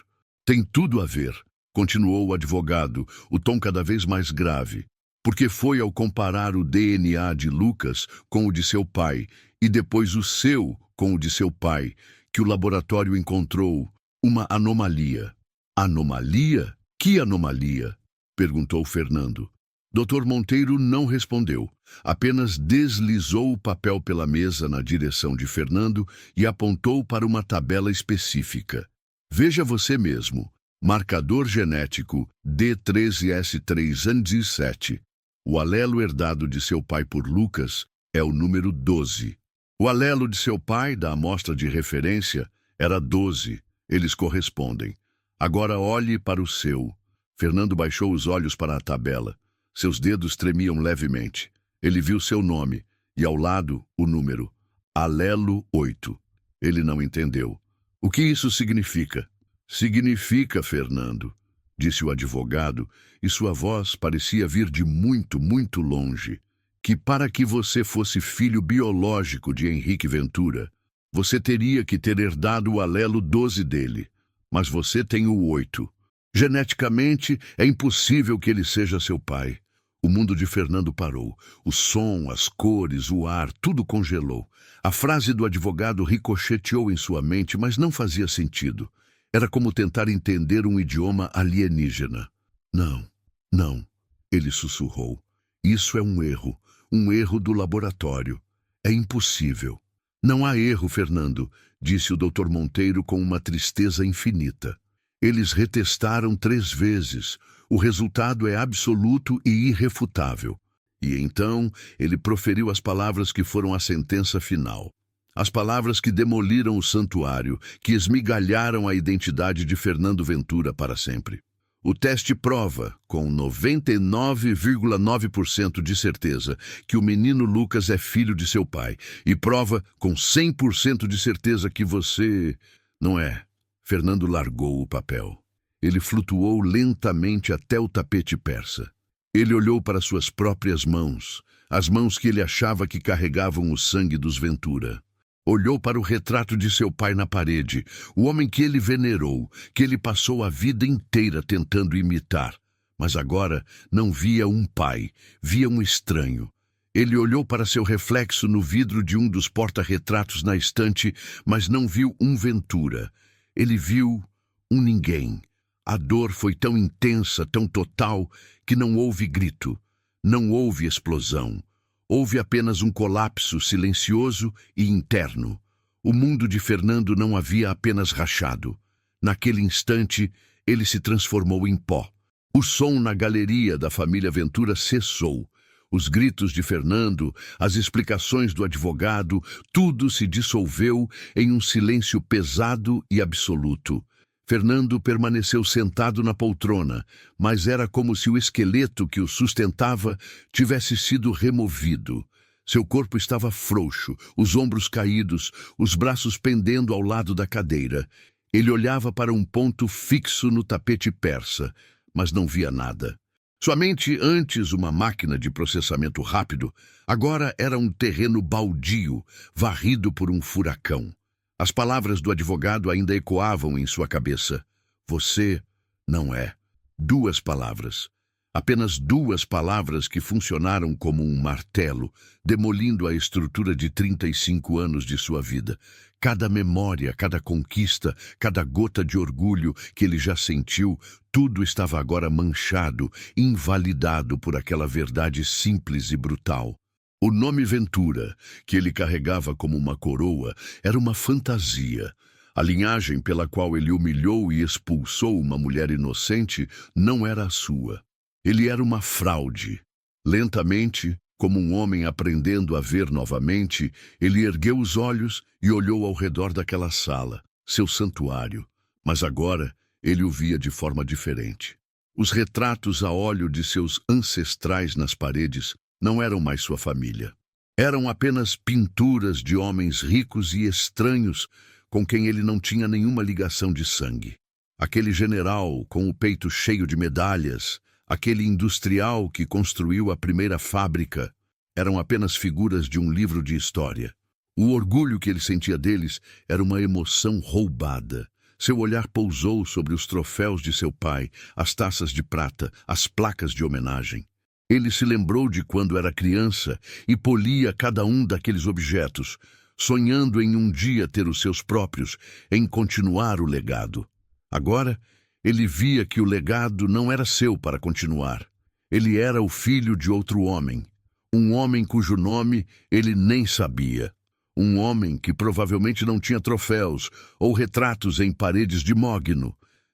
Tem tudo a ver, continuou o advogado, o tom cada vez mais grave. Porque foi ao comparar o DNA de Lucas com o de seu pai, e depois o seu com o de seu pai, que o laboratório encontrou uma anomalia. Anomalia? Que anomalia? Perguntou Fernando. Dr. Monteiro não respondeu, apenas deslizou o papel pela mesa na direção de Fernando e apontou para uma tabela específica. Veja você mesmo, marcador genético D13S3-7. O alelo herdado de seu pai por Lucas é o número 12. O alelo de seu pai, da amostra de referência, era 12. Eles correspondem. Agora olhe para o seu. Fernando baixou os olhos para a tabela. Seus dedos tremiam levemente. Ele viu seu nome e, ao lado, o número. Alelo 8. Ele não entendeu. O que isso significa? Significa, Fernando, disse o advogado, e sua voz parecia vir de muito, muito longe, que para que você fosse filho biológico de Henrique Ventura, você teria que ter herdado o alelo 12 dele. mas você tem o 8. Geneticamente, é impossível que ele seja seu pai. O mundo de Fernando parou. O som, as cores, o ar, tudo congelou. A frase do advogado ricocheteou em sua mente, mas não fazia sentido. Era como tentar entender um idioma alienígena. Não, não, ele sussurrou. Isso é um erro do laboratório. É impossível. Não há erro, Fernando, disse o Dr. Monteiro com uma tristeza infinita. Eles retestaram 3 vezes. O resultado é absoluto e irrefutável. E então ele proferiu as palavras que foram a sentença final. As palavras que demoliram o santuário, que esmigalharam a identidade de Fernando Ventura para sempre. O teste prova, com 99,9% de certeza, que o menino Lucas é filho de seu pai. E prova, com 100% de certeza, que você... Não é. Fernando largou o papel. Ele flutuou lentamente até o tapete persa. Ele olhou para suas próprias mãos, as mãos que ele achava que carregavam o sangue dos Ventura. Olhou para o retrato de seu pai na parede, o homem que ele venerou, que ele passou a vida inteira tentando imitar. Mas agora não via um pai, via um estranho. Ele olhou para seu reflexo no vidro de um dos porta-retratos na estante, mas não viu um Ventura. Ele viu um ninguém. A dor foi tão intensa, tão total, que não houve grito, não houve explosão. Houve apenas um colapso silencioso e interno. O mundo de Fernando não havia apenas rachado. Naquele instante, ele se transformou em pó. O som na galeria da família Ventura cessou. Os gritos de Fernando, as explicações do advogado, tudo se dissolveu em um silêncio pesado e absoluto. Fernando permaneceu sentado na poltrona, mas era como se o esqueleto que o sustentava tivesse sido removido. Seu corpo estava frouxo, os ombros caídos, os braços pendendo ao lado da cadeira. Ele olhava para um ponto fixo no tapete persa, mas não via nada. Sua mente, antes uma máquina de processamento rápido, agora era um terreno baldio, varrido por um furacão. As palavras do advogado ainda ecoavam em sua cabeça. Você não é. 2 palavras. Apenas 2 palavras que funcionaram como um martelo, demolindo a estrutura de 35 anos de sua vida. Cada memória, cada conquista, cada gota de orgulho que ele já sentiu, tudo estava agora manchado, invalidado por aquela verdade simples e brutal. O nome Ventura, que ele carregava como uma coroa, era uma fantasia. A linhagem pela qual ele humilhou e expulsou uma mulher inocente não era a sua. Ele era uma fraude. Lentamente, como um homem aprendendo a ver novamente, ele ergueu os olhos e olhou ao redor daquela sala, seu santuário. Mas agora ele o via de forma diferente. Os retratos a óleo de seus ancestrais nas paredes não eram mais sua família. Eram apenas pinturas de homens ricos e estranhos com quem ele não tinha nenhuma ligação de sangue. Aquele general com o peito cheio de medalhas, aquele industrial que construiu a primeira fábrica, eram apenas figuras de um livro de história. O orgulho que ele sentia deles era uma emoção roubada. Seu olhar pousou sobre os troféus de seu pai, as taças de prata, as placas de homenagem. Ele se lembrou de quando era criança e polia cada um daqueles objetos, sonhando em um dia ter os seus próprios, em continuar o legado. Agora, ele via que o legado não era seu para continuar. Ele era o filho de outro homem, um homem cujo nome ele nem sabia. Um homem que provavelmente não tinha troféus ou retratos em paredes de mogno.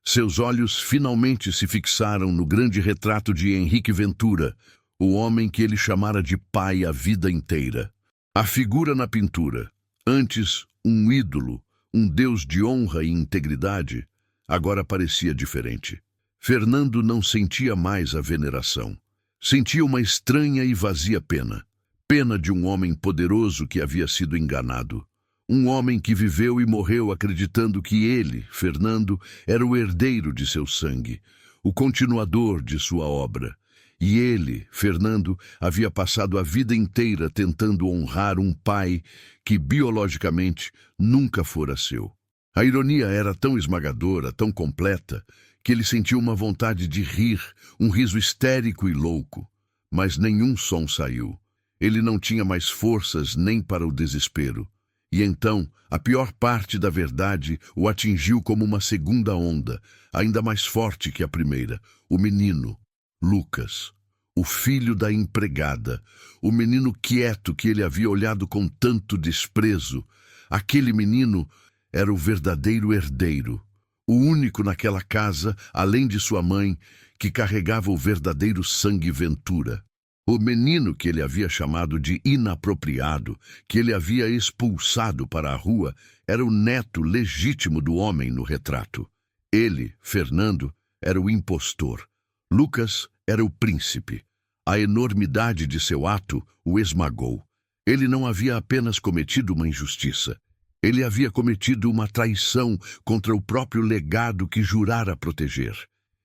Seus olhos finalmente se fixaram no grande retrato de Henrique Ventura, o homem que ele chamara de pai a vida inteira. A figura na pintura, antes um ídolo, um deus de honra e integridade, agora parecia diferente. Fernando não sentia mais a veneração. Sentia uma estranha e vazia pena. Pena de um homem poderoso que havia sido enganado. Um homem que viveu e morreu acreditando que ele, Fernando, era o herdeiro de seu sangue, o continuador de sua obra. E ele, Fernando, havia passado a vida inteira tentando honrar um pai que, biologicamente, nunca fora seu. A ironia era tão esmagadora, tão completa, que ele sentiu uma vontade de rir, um riso histérico e louco. Mas nenhum som saiu. Ele não tinha mais forças nem para o desespero. E então, a pior parte da verdade o atingiu como uma segunda onda, ainda mais forte que a primeira. O menino, Lucas, o filho da empregada, o menino quieto que ele havia olhado com tanto desprezo. Aquele menino era o verdadeiro herdeiro, o único naquela casa, além de sua mãe, que carregava o verdadeiro sangue Ventura. O menino que ele havia chamado de inapropriado, que ele havia expulsado para a rua, era o neto legítimo do homem no retrato. Ele, Fernando, era o impostor. Lucas era o príncipe. A enormidade de seu ato o esmagou. Ele não havia apenas cometido uma injustiça. Ele havia cometido uma traição contra o próprio legado que jurara proteger.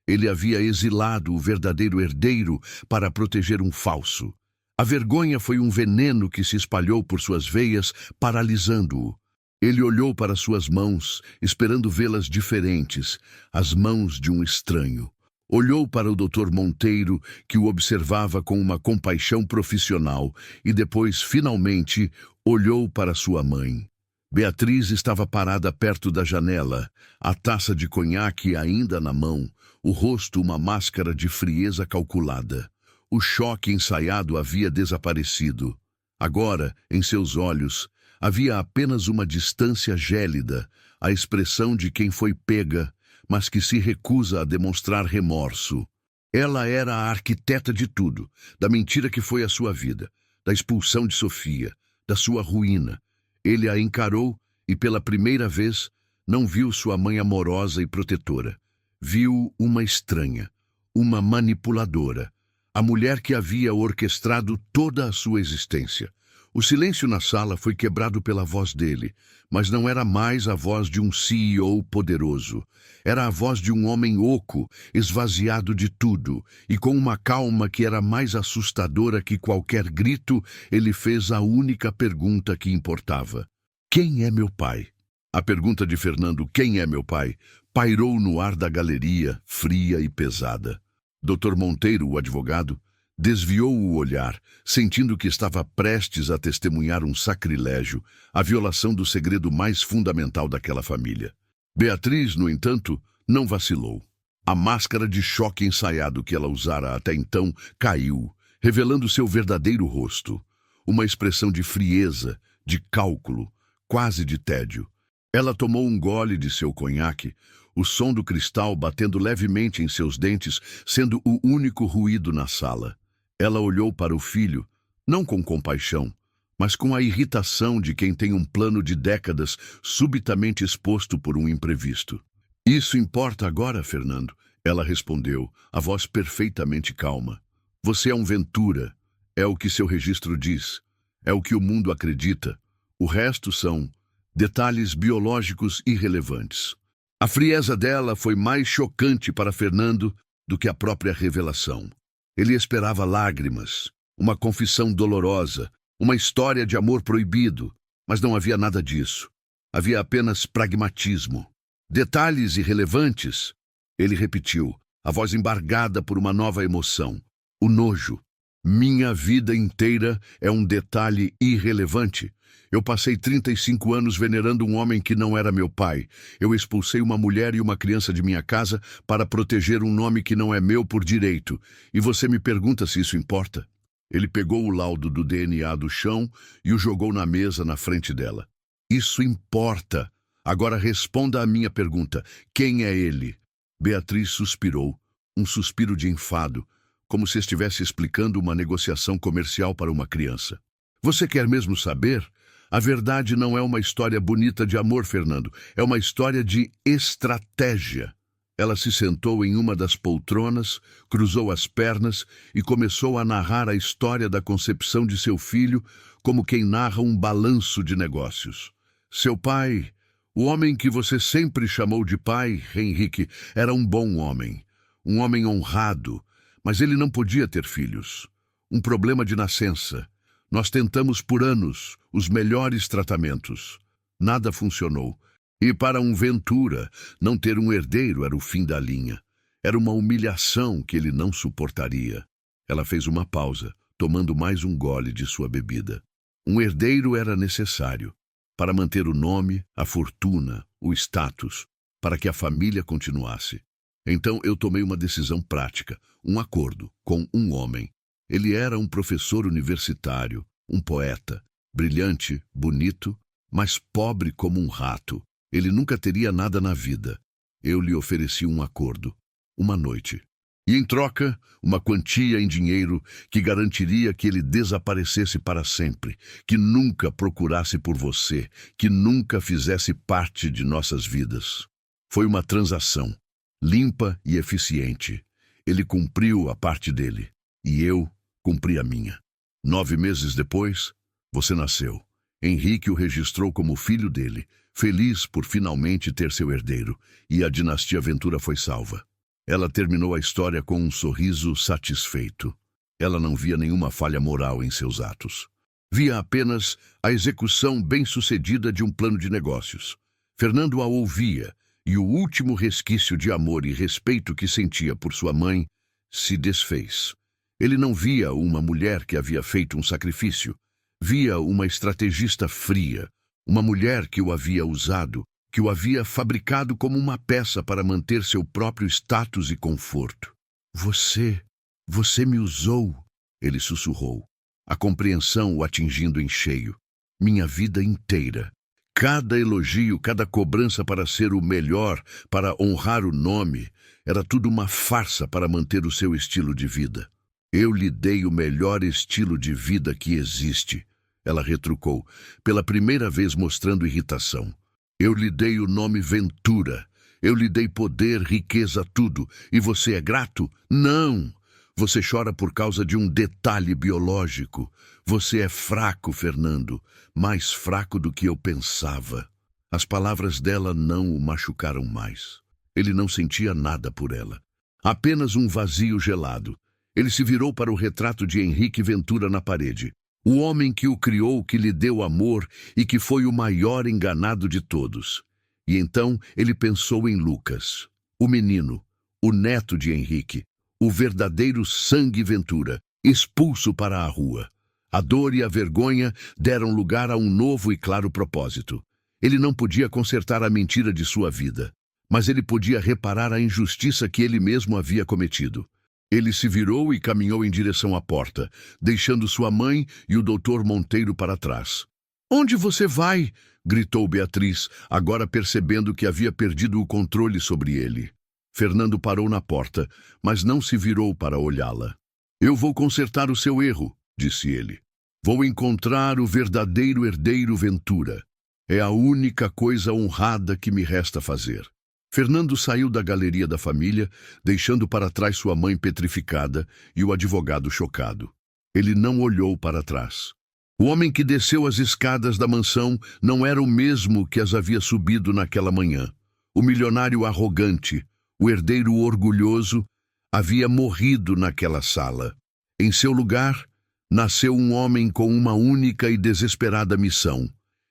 Ele havia exilado o verdadeiro herdeiro para proteger um falso. A vergonha foi um veneno que se espalhou por suas veias, paralisando-o. Ele olhou para suas mãos, esperando vê-las diferentes, as mãos de um estranho. Olhou para o Dr. Monteiro, que o observava com uma compaixão profissional, e depois, finalmente, olhou para sua mãe. Beatriz estava parada perto da janela, a taça de conhaque ainda na mão, o rosto uma máscara de frieza calculada. O choque ensaiado havia desaparecido. Agora, em seus olhos, havia apenas uma distância gélida, a expressão de quem foi pega, mas que se recusa a demonstrar remorso. Ela era a arquiteta de tudo, da mentira que foi a sua vida, da expulsão de Sofia, da sua ruína. Ele a encarou e, pela primeira vez, não viu sua mãe amorosa e protetora. Viu uma estranha, uma manipuladora, a mulher que havia orquestrado toda a sua existência. O silêncio na sala foi quebrado pela voz dele, mas não era mais a voz de um CEO poderoso. Era a voz de um homem oco, esvaziado de tudo, e com uma calma que era mais assustadora que qualquer grito, ele fez a única pergunta que importava. Quem é meu pai? A pergunta de Fernando, quem é meu pai, pairou no ar da galeria, fria e pesada. Dr. Monteiro, o advogado, desviou o olhar, sentindo que estava prestes a testemunhar um sacrilégio, a violação do segredo mais fundamental daquela família. Beatriz, no entanto, não vacilou. A máscara de choque ensaiado que ela usara até então caiu, revelando seu verdadeiro rosto. Uma expressão de frieza, de cálculo, quase de tédio. Ela tomou um gole de seu conhaque, o som do cristal batendo levemente em seus dentes, sendo o único ruído na sala. Ela olhou para o filho, não com compaixão, mas com a irritação de quem tem um plano de décadas subitamente exposto por um imprevisto. Isso importa agora, Fernando, ela respondeu, a voz perfeitamente calma. Você é um Ventura, é o que seu registro diz, é o que o mundo acredita. O resto são detalhes biológicos irrelevantes. A frieza dela foi mais chocante para Fernando do que a própria revelação. Ele esperava lágrimas, uma confissão dolorosa, uma história de amor proibido, mas não havia nada disso. Havia apenas pragmatismo. Detalhes irrelevantes, ele repetiu, a voz embargada por uma nova emoção. O nojo. Minha vida inteira é um detalhe irrelevante. Eu passei 35 anos venerando um homem que não era meu pai. Eu expulsei uma mulher e uma criança de minha casa para proteger um nome que não é meu por direito. E você me pergunta se isso importa? Ele pegou o laudo do DNA do chão e o jogou na mesa na frente dela. Isso importa. Agora responda à minha pergunta. Quem é ele? Beatriz suspirou, um suspiro de enfado, como se estivesse explicando uma negociação comercial para uma criança. Você quer mesmo saber? A verdade não é uma história bonita de amor, Fernando. É uma história de estratégia. Ela se sentou em uma das poltronas, cruzou as pernas e começou a narrar a história da concepção de seu filho como quem narra um balanço de negócios. Seu pai, o homem que você sempre chamou de pai, Henrique, era um bom homem. Um homem honrado, mas ele não podia ter filhos. Um problema de nascença. Nós tentamos por anos os melhores tratamentos. Nada funcionou. E para um Ventura, não ter um herdeiro era o fim da linha. Era uma humilhação que ele não suportaria. Ela fez uma pausa, tomando mais um gole de sua bebida. Um herdeiro era necessário para manter o nome, a fortuna, o status, para que a família continuasse. Então eu tomei uma decisão prática, um acordo com um homem. Ele era um professor universitário, um poeta, brilhante, bonito, mas pobre como um rato. Ele nunca teria nada na vida. Eu lhe ofereci um acordo, uma noite. E em troca, uma quantia em dinheiro que garantiria que ele desaparecesse para sempre, que nunca procurasse por você, que nunca fizesse parte de nossas vidas. Foi uma transação, limpa e eficiente. Ele cumpriu a parte dele, e eu cumpri a minha. 9 meses depois, você nasceu. Henrique o registrou como filho dele, feliz por finalmente ter seu herdeiro, e a dinastia Ventura foi salva. Ela terminou a história com um sorriso satisfeito. Ela não via nenhuma falha moral em seus atos. Via apenas a execução bem-sucedida de um plano de negócios. Fernando a ouvia, e o último resquício de amor e respeito que sentia por sua mãe se desfez. Ele não via uma mulher que havia feito um sacrifício. Via uma estrategista fria, uma mulher que o havia usado, que o havia fabricado como uma peça para manter seu próprio status e conforto. Você me usou, ele sussurrou, a compreensão o atingindo em cheio. Minha vida inteira. Cada elogio, cada cobrança para ser o melhor, para honrar o nome, era tudo uma farsa para manter o seu estilo de vida. Eu lhe dei o melhor estilo de vida que existe, ela retrucou, pela primeira vez mostrando irritação. Eu lhe dei o nome Ventura. Eu lhe dei poder, riqueza, tudo. E você é grato? Não! Você chora por causa de um detalhe biológico. Você é fraco, Fernando. Mais fraco do que eu pensava. As palavras dela não o machucaram mais. Ele não sentia nada por ela. Apenas um vazio gelado. Ele se virou para o retrato de Henrique Ventura na parede. O homem que o criou, que lhe deu amor e que foi o maior enganado de todos. E então ele pensou em Lucas, o menino, o neto de Henrique, o verdadeiro sangue Ventura, expulso para a rua. A dor e a vergonha deram lugar a um novo e claro propósito. Ele não podia consertar a mentira de sua vida, mas ele podia reparar a injustiça que ele mesmo havia cometido. Ele se virou e caminhou em direção à porta, deixando sua mãe e o doutor Monteiro para trás. "Onde você vai?" gritou Beatriz, agora percebendo que havia perdido o controle sobre ele. Fernando parou na porta, mas não se virou para olhá-la. "Eu vou consertar o seu erro", disse ele. "Vou encontrar o verdadeiro herdeiro Ventura. É a única coisa honrada que me resta fazer." Fernando saiu da galeria da família, deixando para trás sua mãe petrificada e o advogado chocado. Ele não olhou para trás. O homem que desceu as escadas da mansão não era o mesmo que as havia subido naquela manhã. O milionário arrogante, o herdeiro orgulhoso, havia morrido naquela sala. Em seu lugar, nasceu um homem com uma única e desesperada missão: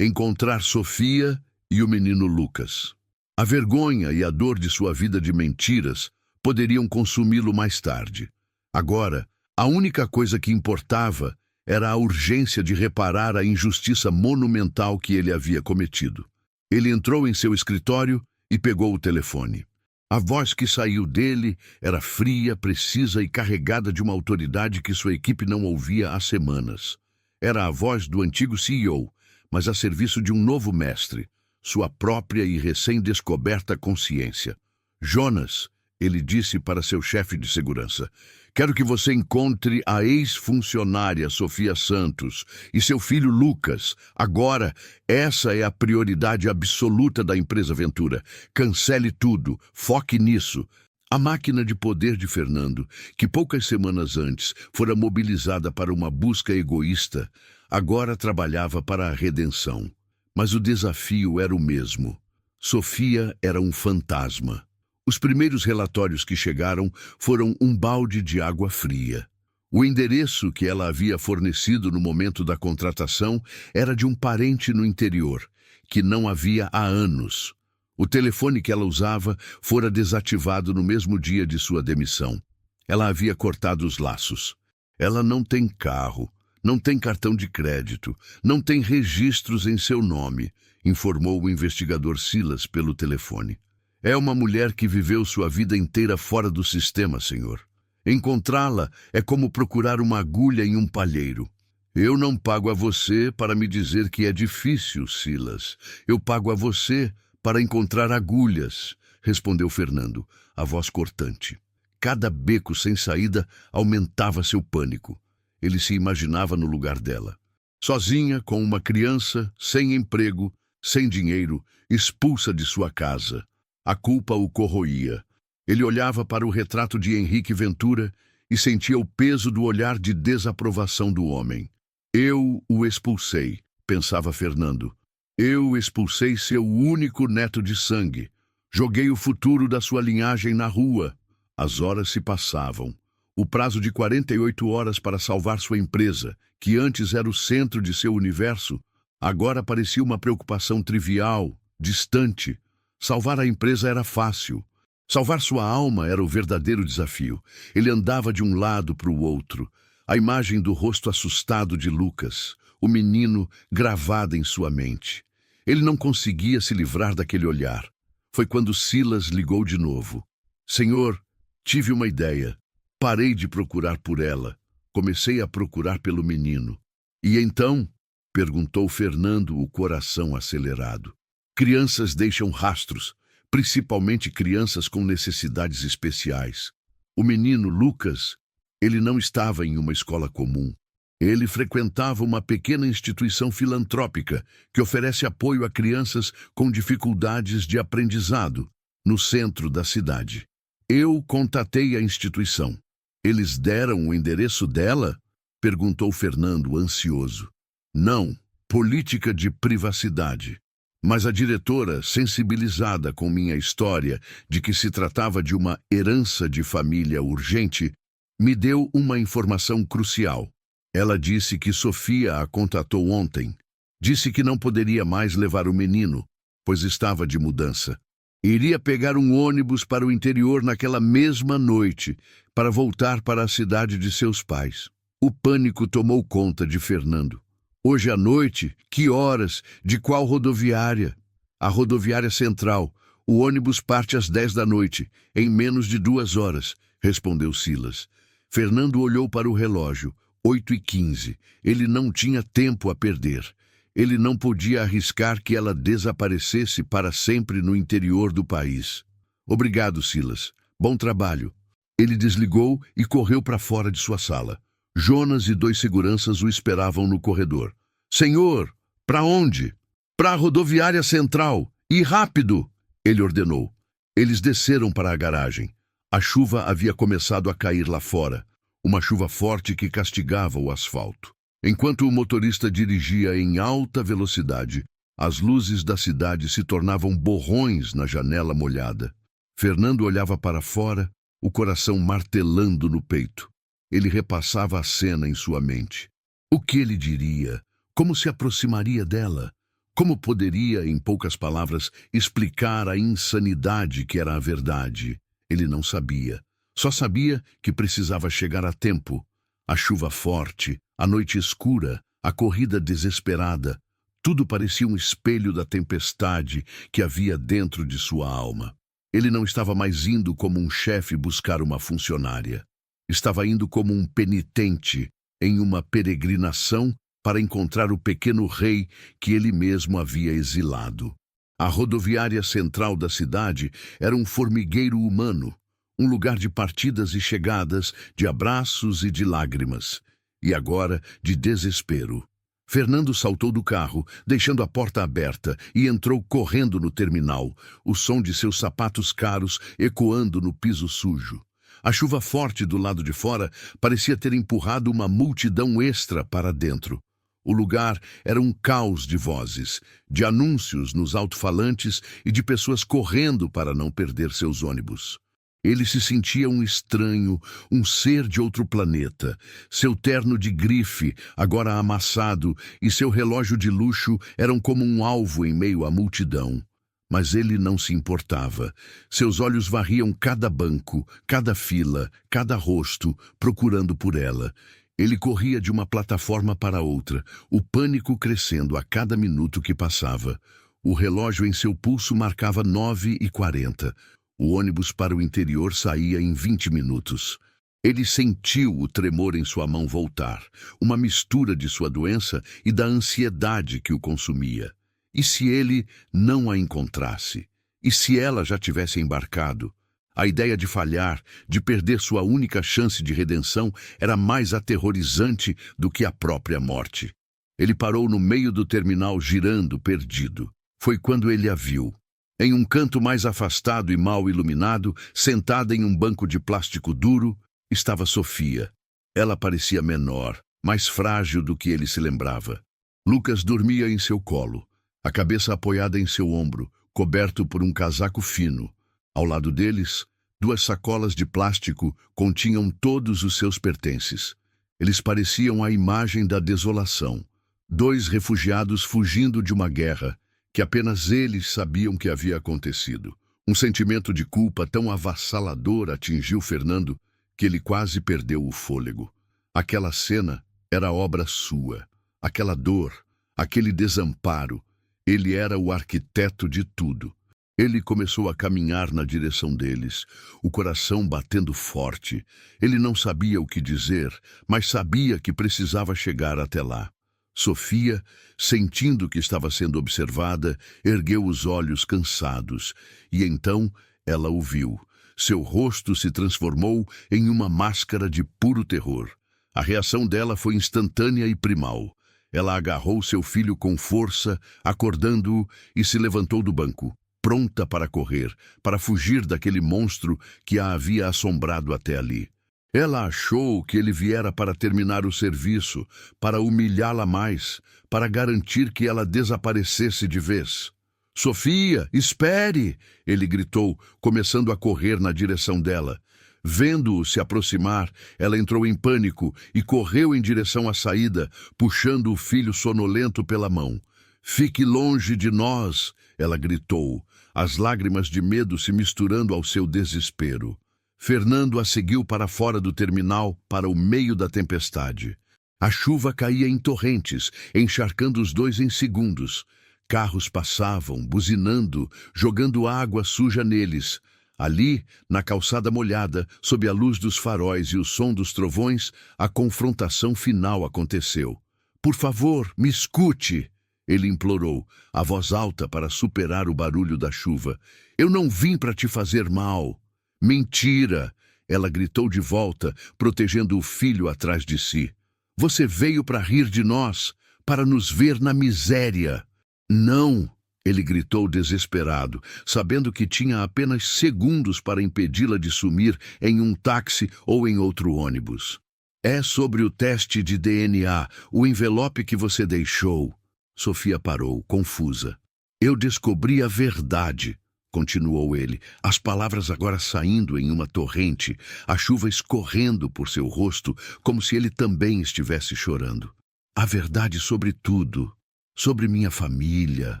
encontrar Sofia e o menino Lucas. A vergonha e a dor de sua vida de mentiras poderiam consumi-lo mais tarde. Agora, a única coisa que importava era a urgência de reparar a injustiça monumental que ele havia cometido. Ele entrou em seu escritório e pegou o telefone. A voz que saiu dele era fria, precisa e carregada de uma autoridade que sua equipe não ouvia há semanas. Era a voz do antigo CEO, mas a serviço de um novo mestre, sua própria e recém-descoberta consciência. "Jonas", ele disse para seu chefe de segurança, "quero que você encontre a ex-funcionária Sofia Santos e seu filho Lucas. Agora, essa é a prioridade absoluta da empresa Ventura. Cancele tudo, foque nisso." A máquina de poder de Fernando, que poucas semanas antes fora mobilizada para uma busca egoísta, agora trabalhava para a redenção. Mas o desafio era o mesmo. Sofia era um fantasma. Os primeiros relatórios que chegaram foram um balde de água fria. O endereço que ela havia fornecido no momento da contratação era de um parente no interior, que não havia há anos. O telefone que ela usava fora desativado no mesmo dia de sua demissão. Ela havia cortado os laços. Ela não tem carro, não tem cartão de crédito, não tem registros em seu nome, informou o investigador Silas pelo telefone. É uma mulher que viveu sua vida inteira fora do sistema, senhor. Encontrá-la é como procurar uma agulha em um palheiro. Eu não pago a você para me dizer que é difícil, Silas. Eu pago a você para encontrar agulhas, respondeu Fernando, a voz cortante. Cada beco sem saída aumentava seu pânico. Ele se imaginava no lugar dela. Sozinha, com uma criança, sem emprego, sem dinheiro, expulsa de sua casa. A culpa o corroía. Ele olhava para o retrato de Henrique Ventura e sentia o peso do olhar de desaprovação do homem. Eu o expulsei, pensava Fernando. Eu expulsei seu único neto de sangue. Joguei o futuro da sua linhagem na rua. As horas se passavam. O prazo de 48 horas para salvar sua empresa, que antes era o centro de seu universo, agora parecia uma preocupação trivial, distante. Salvar a empresa era fácil. Salvar sua alma era o verdadeiro desafio. Ele andava de um lado para o outro. A imagem do rosto assustado de Lucas, o menino gravada em sua mente. Ele não conseguia se livrar daquele olhar. Foi quando Silas ligou de novo. Senhor, tive uma ideia. Parei de procurar por ela. Comecei a procurar pelo menino. E então? Perguntou Fernando, o coração acelerado. Crianças deixam rastros, principalmente crianças com necessidades especiais. O menino Lucas, ele não estava em uma escola comum. Ele frequentava uma pequena instituição filantrópica que oferece apoio a crianças com dificuldades de aprendizado, no centro da cidade. Eu contatei a instituição. Eles deram o endereço dela? Perguntou Fernando, ansioso. Não, política de privacidade. Mas a diretora, sensibilizada com minha história de que se tratava de uma herança de família urgente, me deu uma informação crucial. Ela disse que Sofia a contatou ontem. Disse que não poderia mais levar o menino, pois estava de mudança. Iria pegar um ônibus para o interior naquela mesma noite, para voltar para a cidade de seus pais. O pânico tomou conta de Fernando. Hoje à noite? Que horas? De qual rodoviária? A rodoviária central. O ônibus parte às 10 da noite, em menos de 2 horas, respondeu Silas. Fernando olhou para o relógio. 8h15. Ele não tinha tempo a perder. Ele não podia arriscar que ela desaparecesse para sempre no interior do país. Obrigado, Silas. Bom trabalho. Ele desligou e correu para fora de sua sala. Jonas e 2 seguranças o esperavam no corredor. Senhor, para onde? Para a rodoviária central. E rápido! Ele ordenou. Eles desceram para a garagem. A chuva havia começado a cair lá fora. Uma chuva forte que castigava o asfalto. Enquanto o motorista dirigia em alta velocidade, as luzes da cidade se tornavam borrões na janela molhada. Fernando olhava para fora, o coração martelando no peito. Ele repassava a cena em sua mente. O que ele diria? Como se aproximaria dela? Como poderia, em poucas palavras, explicar a insanidade que era a verdade? Ele não sabia. Só sabia que precisava chegar a tempo. A chuva forte, a noite escura, a corrida desesperada, tudo parecia um espelho da tempestade que havia dentro de sua alma. Ele não estava mais indo como um chefe buscar uma funcionária. Estava indo como um penitente em uma peregrinação para encontrar o pequeno rei que ele mesmo havia exilado. A rodoviária central da cidade era um formigueiro humano, um lugar de partidas e chegadas, de abraços e de lágrimas, e agora de desespero. Fernando saltou do carro, deixando a porta aberta, e entrou correndo no terminal, o som de seus sapatos caros ecoando no piso sujo. A chuva forte do lado de fora parecia ter empurrado uma multidão extra para dentro. O lugar era um caos de vozes, de anúncios nos alto-falantes e de pessoas correndo para não perder seus ônibus. Ele se sentia um estranho, um ser de outro planeta. Seu terno de grife, agora amassado, e seu relógio de luxo eram como um alvo em meio à multidão. Mas ele não se importava. Seus olhos varriam cada banco, cada fila, cada rosto, procurando por ela. Ele corria de uma plataforma para outra, o pânico crescendo a cada minuto que passava. O relógio em seu pulso marcava 9h40. O ônibus para o interior saía em 20 minutos. Ele sentiu o tremor em sua mão voltar, uma mistura de sua doença e da ansiedade que o consumia. E se ele não a encontrasse? E se ela já tivesse embarcado? A ideia de falhar, de perder sua única chance de redenção, era mais aterrorizante do que a própria morte. Ele parou no meio do terminal, girando, perdido. Foi quando ele a viu. Em um canto mais afastado e mal iluminado, sentada em um banco de plástico duro, estava Sofia. Ela parecia menor, mais frágil do que ele se lembrava. Lucas dormia em seu colo, a cabeça apoiada em seu ombro, coberto por um casaco fino. Ao lado deles, 2 sacolas de plástico continham todos os seus pertences. Eles pareciam a imagem da desolação. 2 refugiados fugindo de uma guerra, que apenas eles sabiam que havia acontecido. Um sentimento de culpa tão avassalador atingiu Fernando que ele quase perdeu o fôlego. Aquela cena era obra sua. Aquela dor, aquele desamparo. Ele era o arquiteto de tudo. Ele começou a caminhar na direção deles, o coração batendo forte. Ele não sabia o que dizer, mas sabia que precisava chegar até lá. Sofia, sentindo que estava sendo observada, ergueu os olhos cansados, e então ela o viu. Seu rosto se transformou em uma máscara de puro terror. A reação dela foi instantânea e primal. Ela agarrou seu filho com força, acordando-o, e se levantou do banco, pronta para correr, para fugir daquele monstro que a havia assombrado até ali. Ela achou que ele viera para terminar o serviço, para humilhá-la mais, para garantir que ela desaparecesse de vez. «Sofia, espere!» ele gritou, começando a correr na direção dela. Vendo-o se aproximar, ela entrou em pânico e correu em direção à saída, puxando o filho sonolento pela mão. «Fique longe de nós!» ela gritou, as lágrimas de medo se misturando ao seu desespero. Fernando a seguiu para fora do terminal, para o meio da tempestade. A chuva caía em torrentes, encharcando os 2 em segundos. Carros passavam, buzinando, jogando água suja neles. Ali, na calçada molhada, sob a luz dos faróis e o som dos trovões, a confrontação final aconteceu. «Por favor, me escute!» ele implorou, a voz alta para superar o barulho da chuva. «Eu não vim para te fazer mal!» «Mentira!» ela gritou de volta, protegendo o filho atrás de si. «Você veio para rir de nós, para nos ver na miséria!» «Não!» ele gritou desesperado, sabendo que tinha apenas segundos para impedi-la de sumir em um táxi ou em outro ônibus. «É sobre o teste de DNA, o envelope que você deixou!» Sofia parou, confusa. «Eu descobri a verdade!» continuou ele, as palavras agora saindo em uma torrente, a chuva escorrendo por seu rosto, como se ele também estivesse chorando. «A verdade sobre tudo, sobre minha família,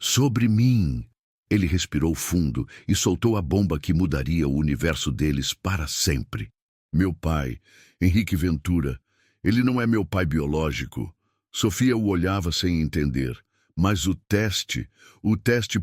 sobre mim!» Ele respirou fundo e soltou a bomba que mudaria o universo deles para sempre. «Meu pai, Henrique Ventura, ele não é meu pai biológico.» Sofia o olhava sem entender. Mas o teste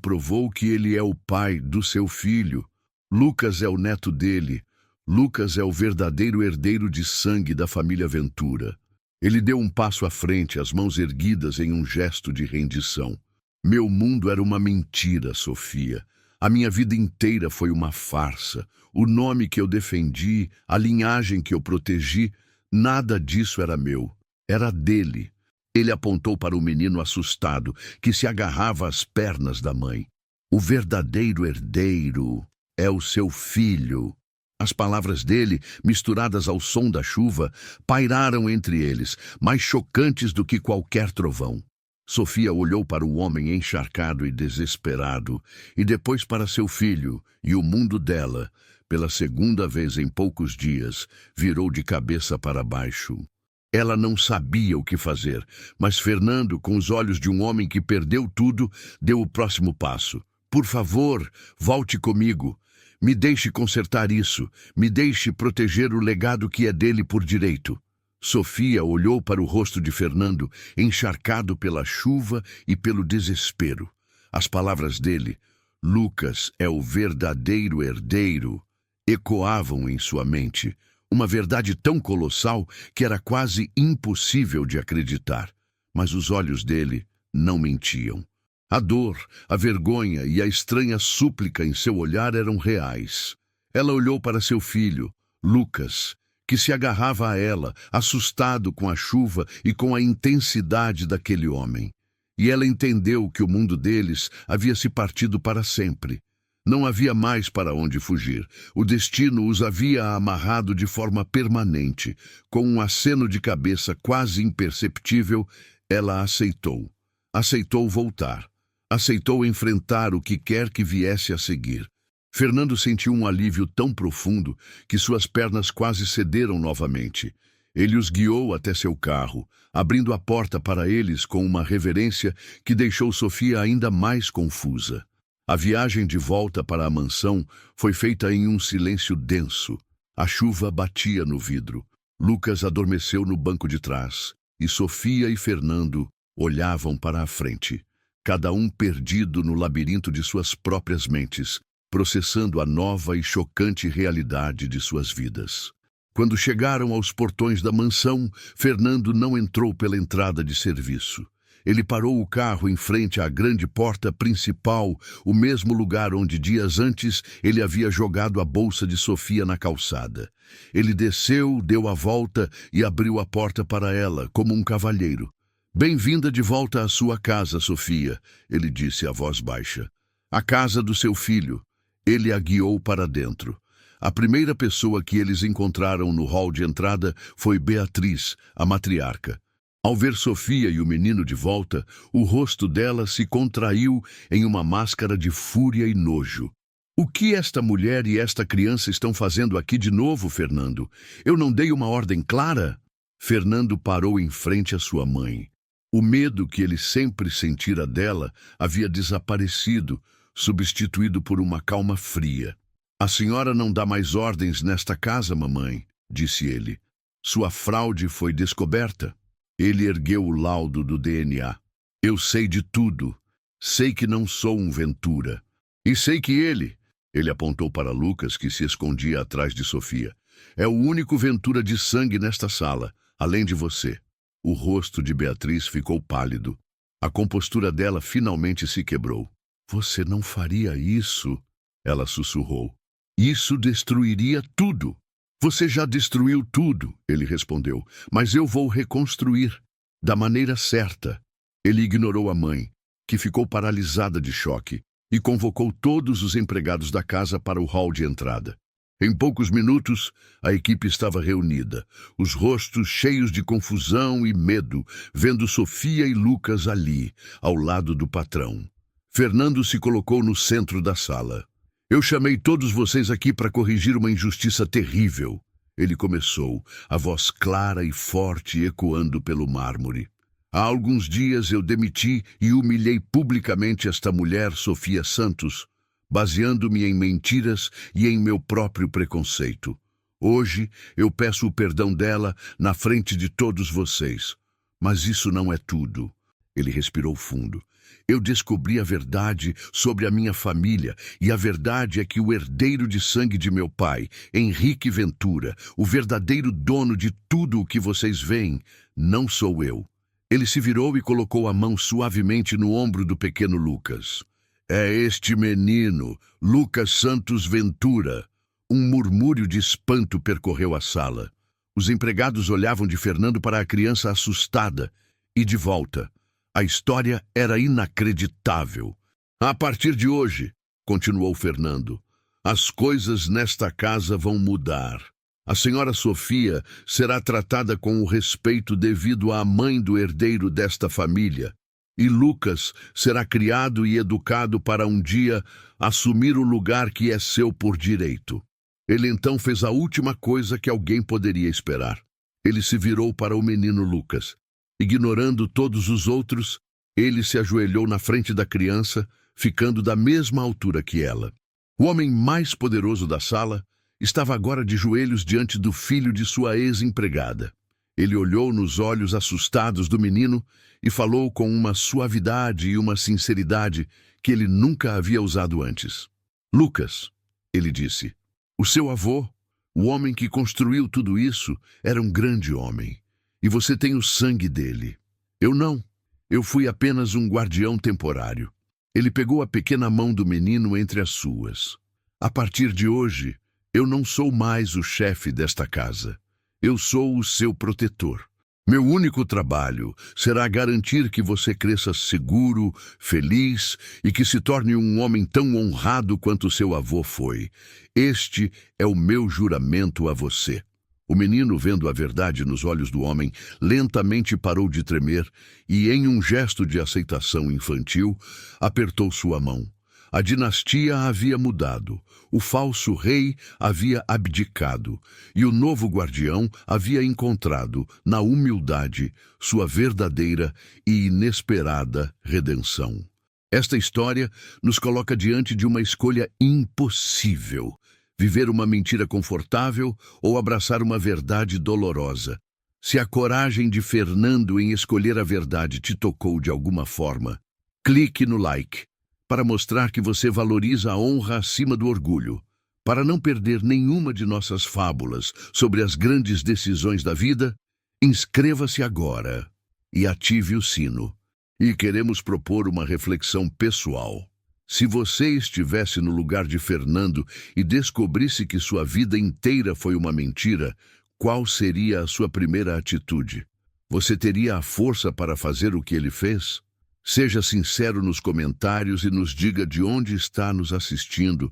provou que ele é o pai do seu filho. Lucas é o neto dele. Lucas é o verdadeiro herdeiro de sangue da família Ventura. Ele deu um passo à frente, as mãos erguidas em um gesto de rendição. Meu mundo era uma mentira, Sofia. A minha vida inteira foi uma farsa. O nome que eu defendi, a linhagem que eu protegi, nada disso era meu. Era dele. Ele apontou para o menino assustado, que se agarrava às pernas da mãe. O verdadeiro herdeiro é o seu filho. As palavras dele, misturadas ao som da chuva, pairaram entre eles, mais chocantes do que qualquer trovão. Sofia olhou para o homem encharcado e desesperado, e depois para seu filho e o mundo dela. Pela segunda vez em poucos dias, virou de cabeça para baixo. Ela não sabia o que fazer, mas Fernando, com os olhos de um homem que perdeu tudo, deu o próximo passo. Por favor, volte comigo. Me deixe consertar isso. Me deixe proteger o legado que é dele por direito. Sofia olhou para o rosto de Fernando, encharcado pela chuva e pelo desespero. As palavras dele, Lucas é o verdadeiro herdeiro, ecoavam em sua mente. Uma verdade tão colossal que era quase impossível de acreditar. Mas os olhos dele não mentiam. A dor, a vergonha e a estranha súplica em seu olhar eram reais. Ela olhou para seu filho, Lucas, que se agarrava a ela, assustado com a chuva e com a intensidade daquele homem. E ela entendeu que o mundo deles havia se partido para sempre. Não havia mais para onde fugir. O destino os havia amarrado de forma permanente. Com um aceno de cabeça quase imperceptível, ela aceitou. Aceitou voltar. Aceitou enfrentar o que quer que viesse a seguir. Fernando sentiu um alívio tão profundo que suas pernas quase cederam novamente. Ele os guiou até seu carro, abrindo a porta para eles com uma reverência que deixou Sofia ainda mais confusa. A viagem de volta para a mansão foi feita em um silêncio denso. A chuva batia no vidro. Lucas adormeceu no banco de trás, e Sofia e Fernando olhavam para a frente, cada um perdido no labirinto de suas próprias mentes, processando a nova e chocante realidade de suas vidas. Quando chegaram aos portões da mansão, Fernando não entrou pela entrada de serviço. Ele parou o carro em frente à grande porta principal, o mesmo lugar onde dias antes ele havia jogado a bolsa de Sofia na calçada. Ele desceu, deu a volta e abriu a porta para ela, como um cavalheiro. "Bem-vinda de volta à sua casa, Sofia", ele disse a voz baixa. "A casa do seu filho." Ele a guiou para dentro. A primeira pessoa que eles encontraram no hall de entrada foi Beatriz, a matriarca. Ao ver Sofia e o menino de volta, o rosto dela se contraiu em uma máscara de fúria e nojo. "O que esta mulher e esta criança estão fazendo aqui de novo, Fernando? Eu não dei uma ordem clara?" Fernando parou em frente à sua mãe. O medo que ele sempre sentira dela havia desaparecido, substituído por uma calma fria. "A senhora não dá mais ordens nesta casa, mamãe", disse ele. "Sua fraude foi descoberta." Ele ergueu o laudo do DNA. "Eu sei de tudo. Sei que não sou um Ventura. E sei que ele apontou para Lucas, que se escondia atrás de Sofia, "é o único Ventura de sangue nesta sala, além de você." O rosto de Beatriz ficou pálido. A compostura dela finalmente se quebrou. "Você não faria isso", ela sussurrou. "Isso destruiria tudo." "Você já destruiu tudo", ele respondeu, "mas eu vou reconstruir, da maneira certa." Ele ignorou a mãe, que ficou paralisada de choque, e convocou todos os empregados da casa para o hall de entrada. Em poucos minutos, a equipe estava reunida, os rostos cheios de confusão e medo, vendo Sofia e Lucas ali, ao lado do patrão. Fernando se colocou no centro da sala. "Eu chamei todos vocês aqui para corrigir uma injustiça terrível", ele começou, a voz clara e forte ecoando pelo mármore. "Há alguns dias eu demiti e humilhei publicamente esta mulher, Sofia Santos, baseando-me em mentiras e em meu próprio preconceito. Hoje eu peço o perdão dela na frente de todos vocês. Mas isso não é tudo." Ele respirou fundo. "Eu descobri a verdade sobre a minha família, e a verdade é que o herdeiro de sangue de meu pai, Henrique Ventura, o verdadeiro dono de tudo o que vocês veem, não sou eu." Ele se virou e colocou a mão suavemente no ombro do pequeno Lucas. "É este menino, Lucas Santos Ventura." Um murmúrio de espanto percorreu a sala. Os empregados olhavam de Fernando para a criança assustada, e de volta. A história era inacreditável. "A partir de hoje", continuou Fernando, "as coisas nesta casa vão mudar. A senhora Sofia será tratada com o respeito devido à mãe do herdeiro desta família, e Lucas será criado e educado para um dia assumir o lugar que é seu por direito." Ele então fez a última coisa que alguém poderia esperar. Ele se virou para o menino Lucas. Ignorando todos os outros, ele se ajoelhou na frente da criança, ficando da mesma altura que ela. O homem mais poderoso da sala estava agora de joelhos diante do filho de sua ex-empregada. Ele olhou nos olhos assustados do menino e falou com uma suavidade e uma sinceridade que ele nunca havia usado antes. Lucas, ele disse, o seu avô, o homem que construiu tudo isso, era um grande homem, e você tem o sangue dele. Eu não. Eu fui apenas um guardião temporário. Ele pegou a pequena mão do menino entre as suas. A partir de hoje, eu não sou mais o chefe desta casa. Eu sou o seu protetor. Meu único trabalho será garantir que você cresça seguro, feliz e que se torne um homem tão honrado quanto seu avô foi. Este é o meu juramento a você. O menino, vendo a verdade nos olhos do homem, lentamente parou de tremer e, em um gesto de aceitação infantil, apertou sua mão. A dinastia havia mudado, o falso rei havia abdicado e o novo guardião havia encontrado, na humildade, sua verdadeira e inesperada redenção. Esta história nos coloca diante de uma escolha impossível: viver uma mentira confortável ou abraçar uma verdade dolorosa. Se a coragem de Fernando em escolher a verdade te tocou de alguma forma, clique no like para mostrar que você valoriza a honra acima do orgulho. Para não perder nenhuma de nossas fábulas sobre as grandes decisões da vida, inscreva-se agora e ative o sino. E queremos propor uma reflexão pessoal. Se você estivesse no lugar de Fernando e descobrisse que sua vida inteira foi uma mentira, qual seria a sua primeira atitude? Você teria a força para fazer o que ele fez? Seja sincero nos comentários e nos diga de onde está nos assistindo.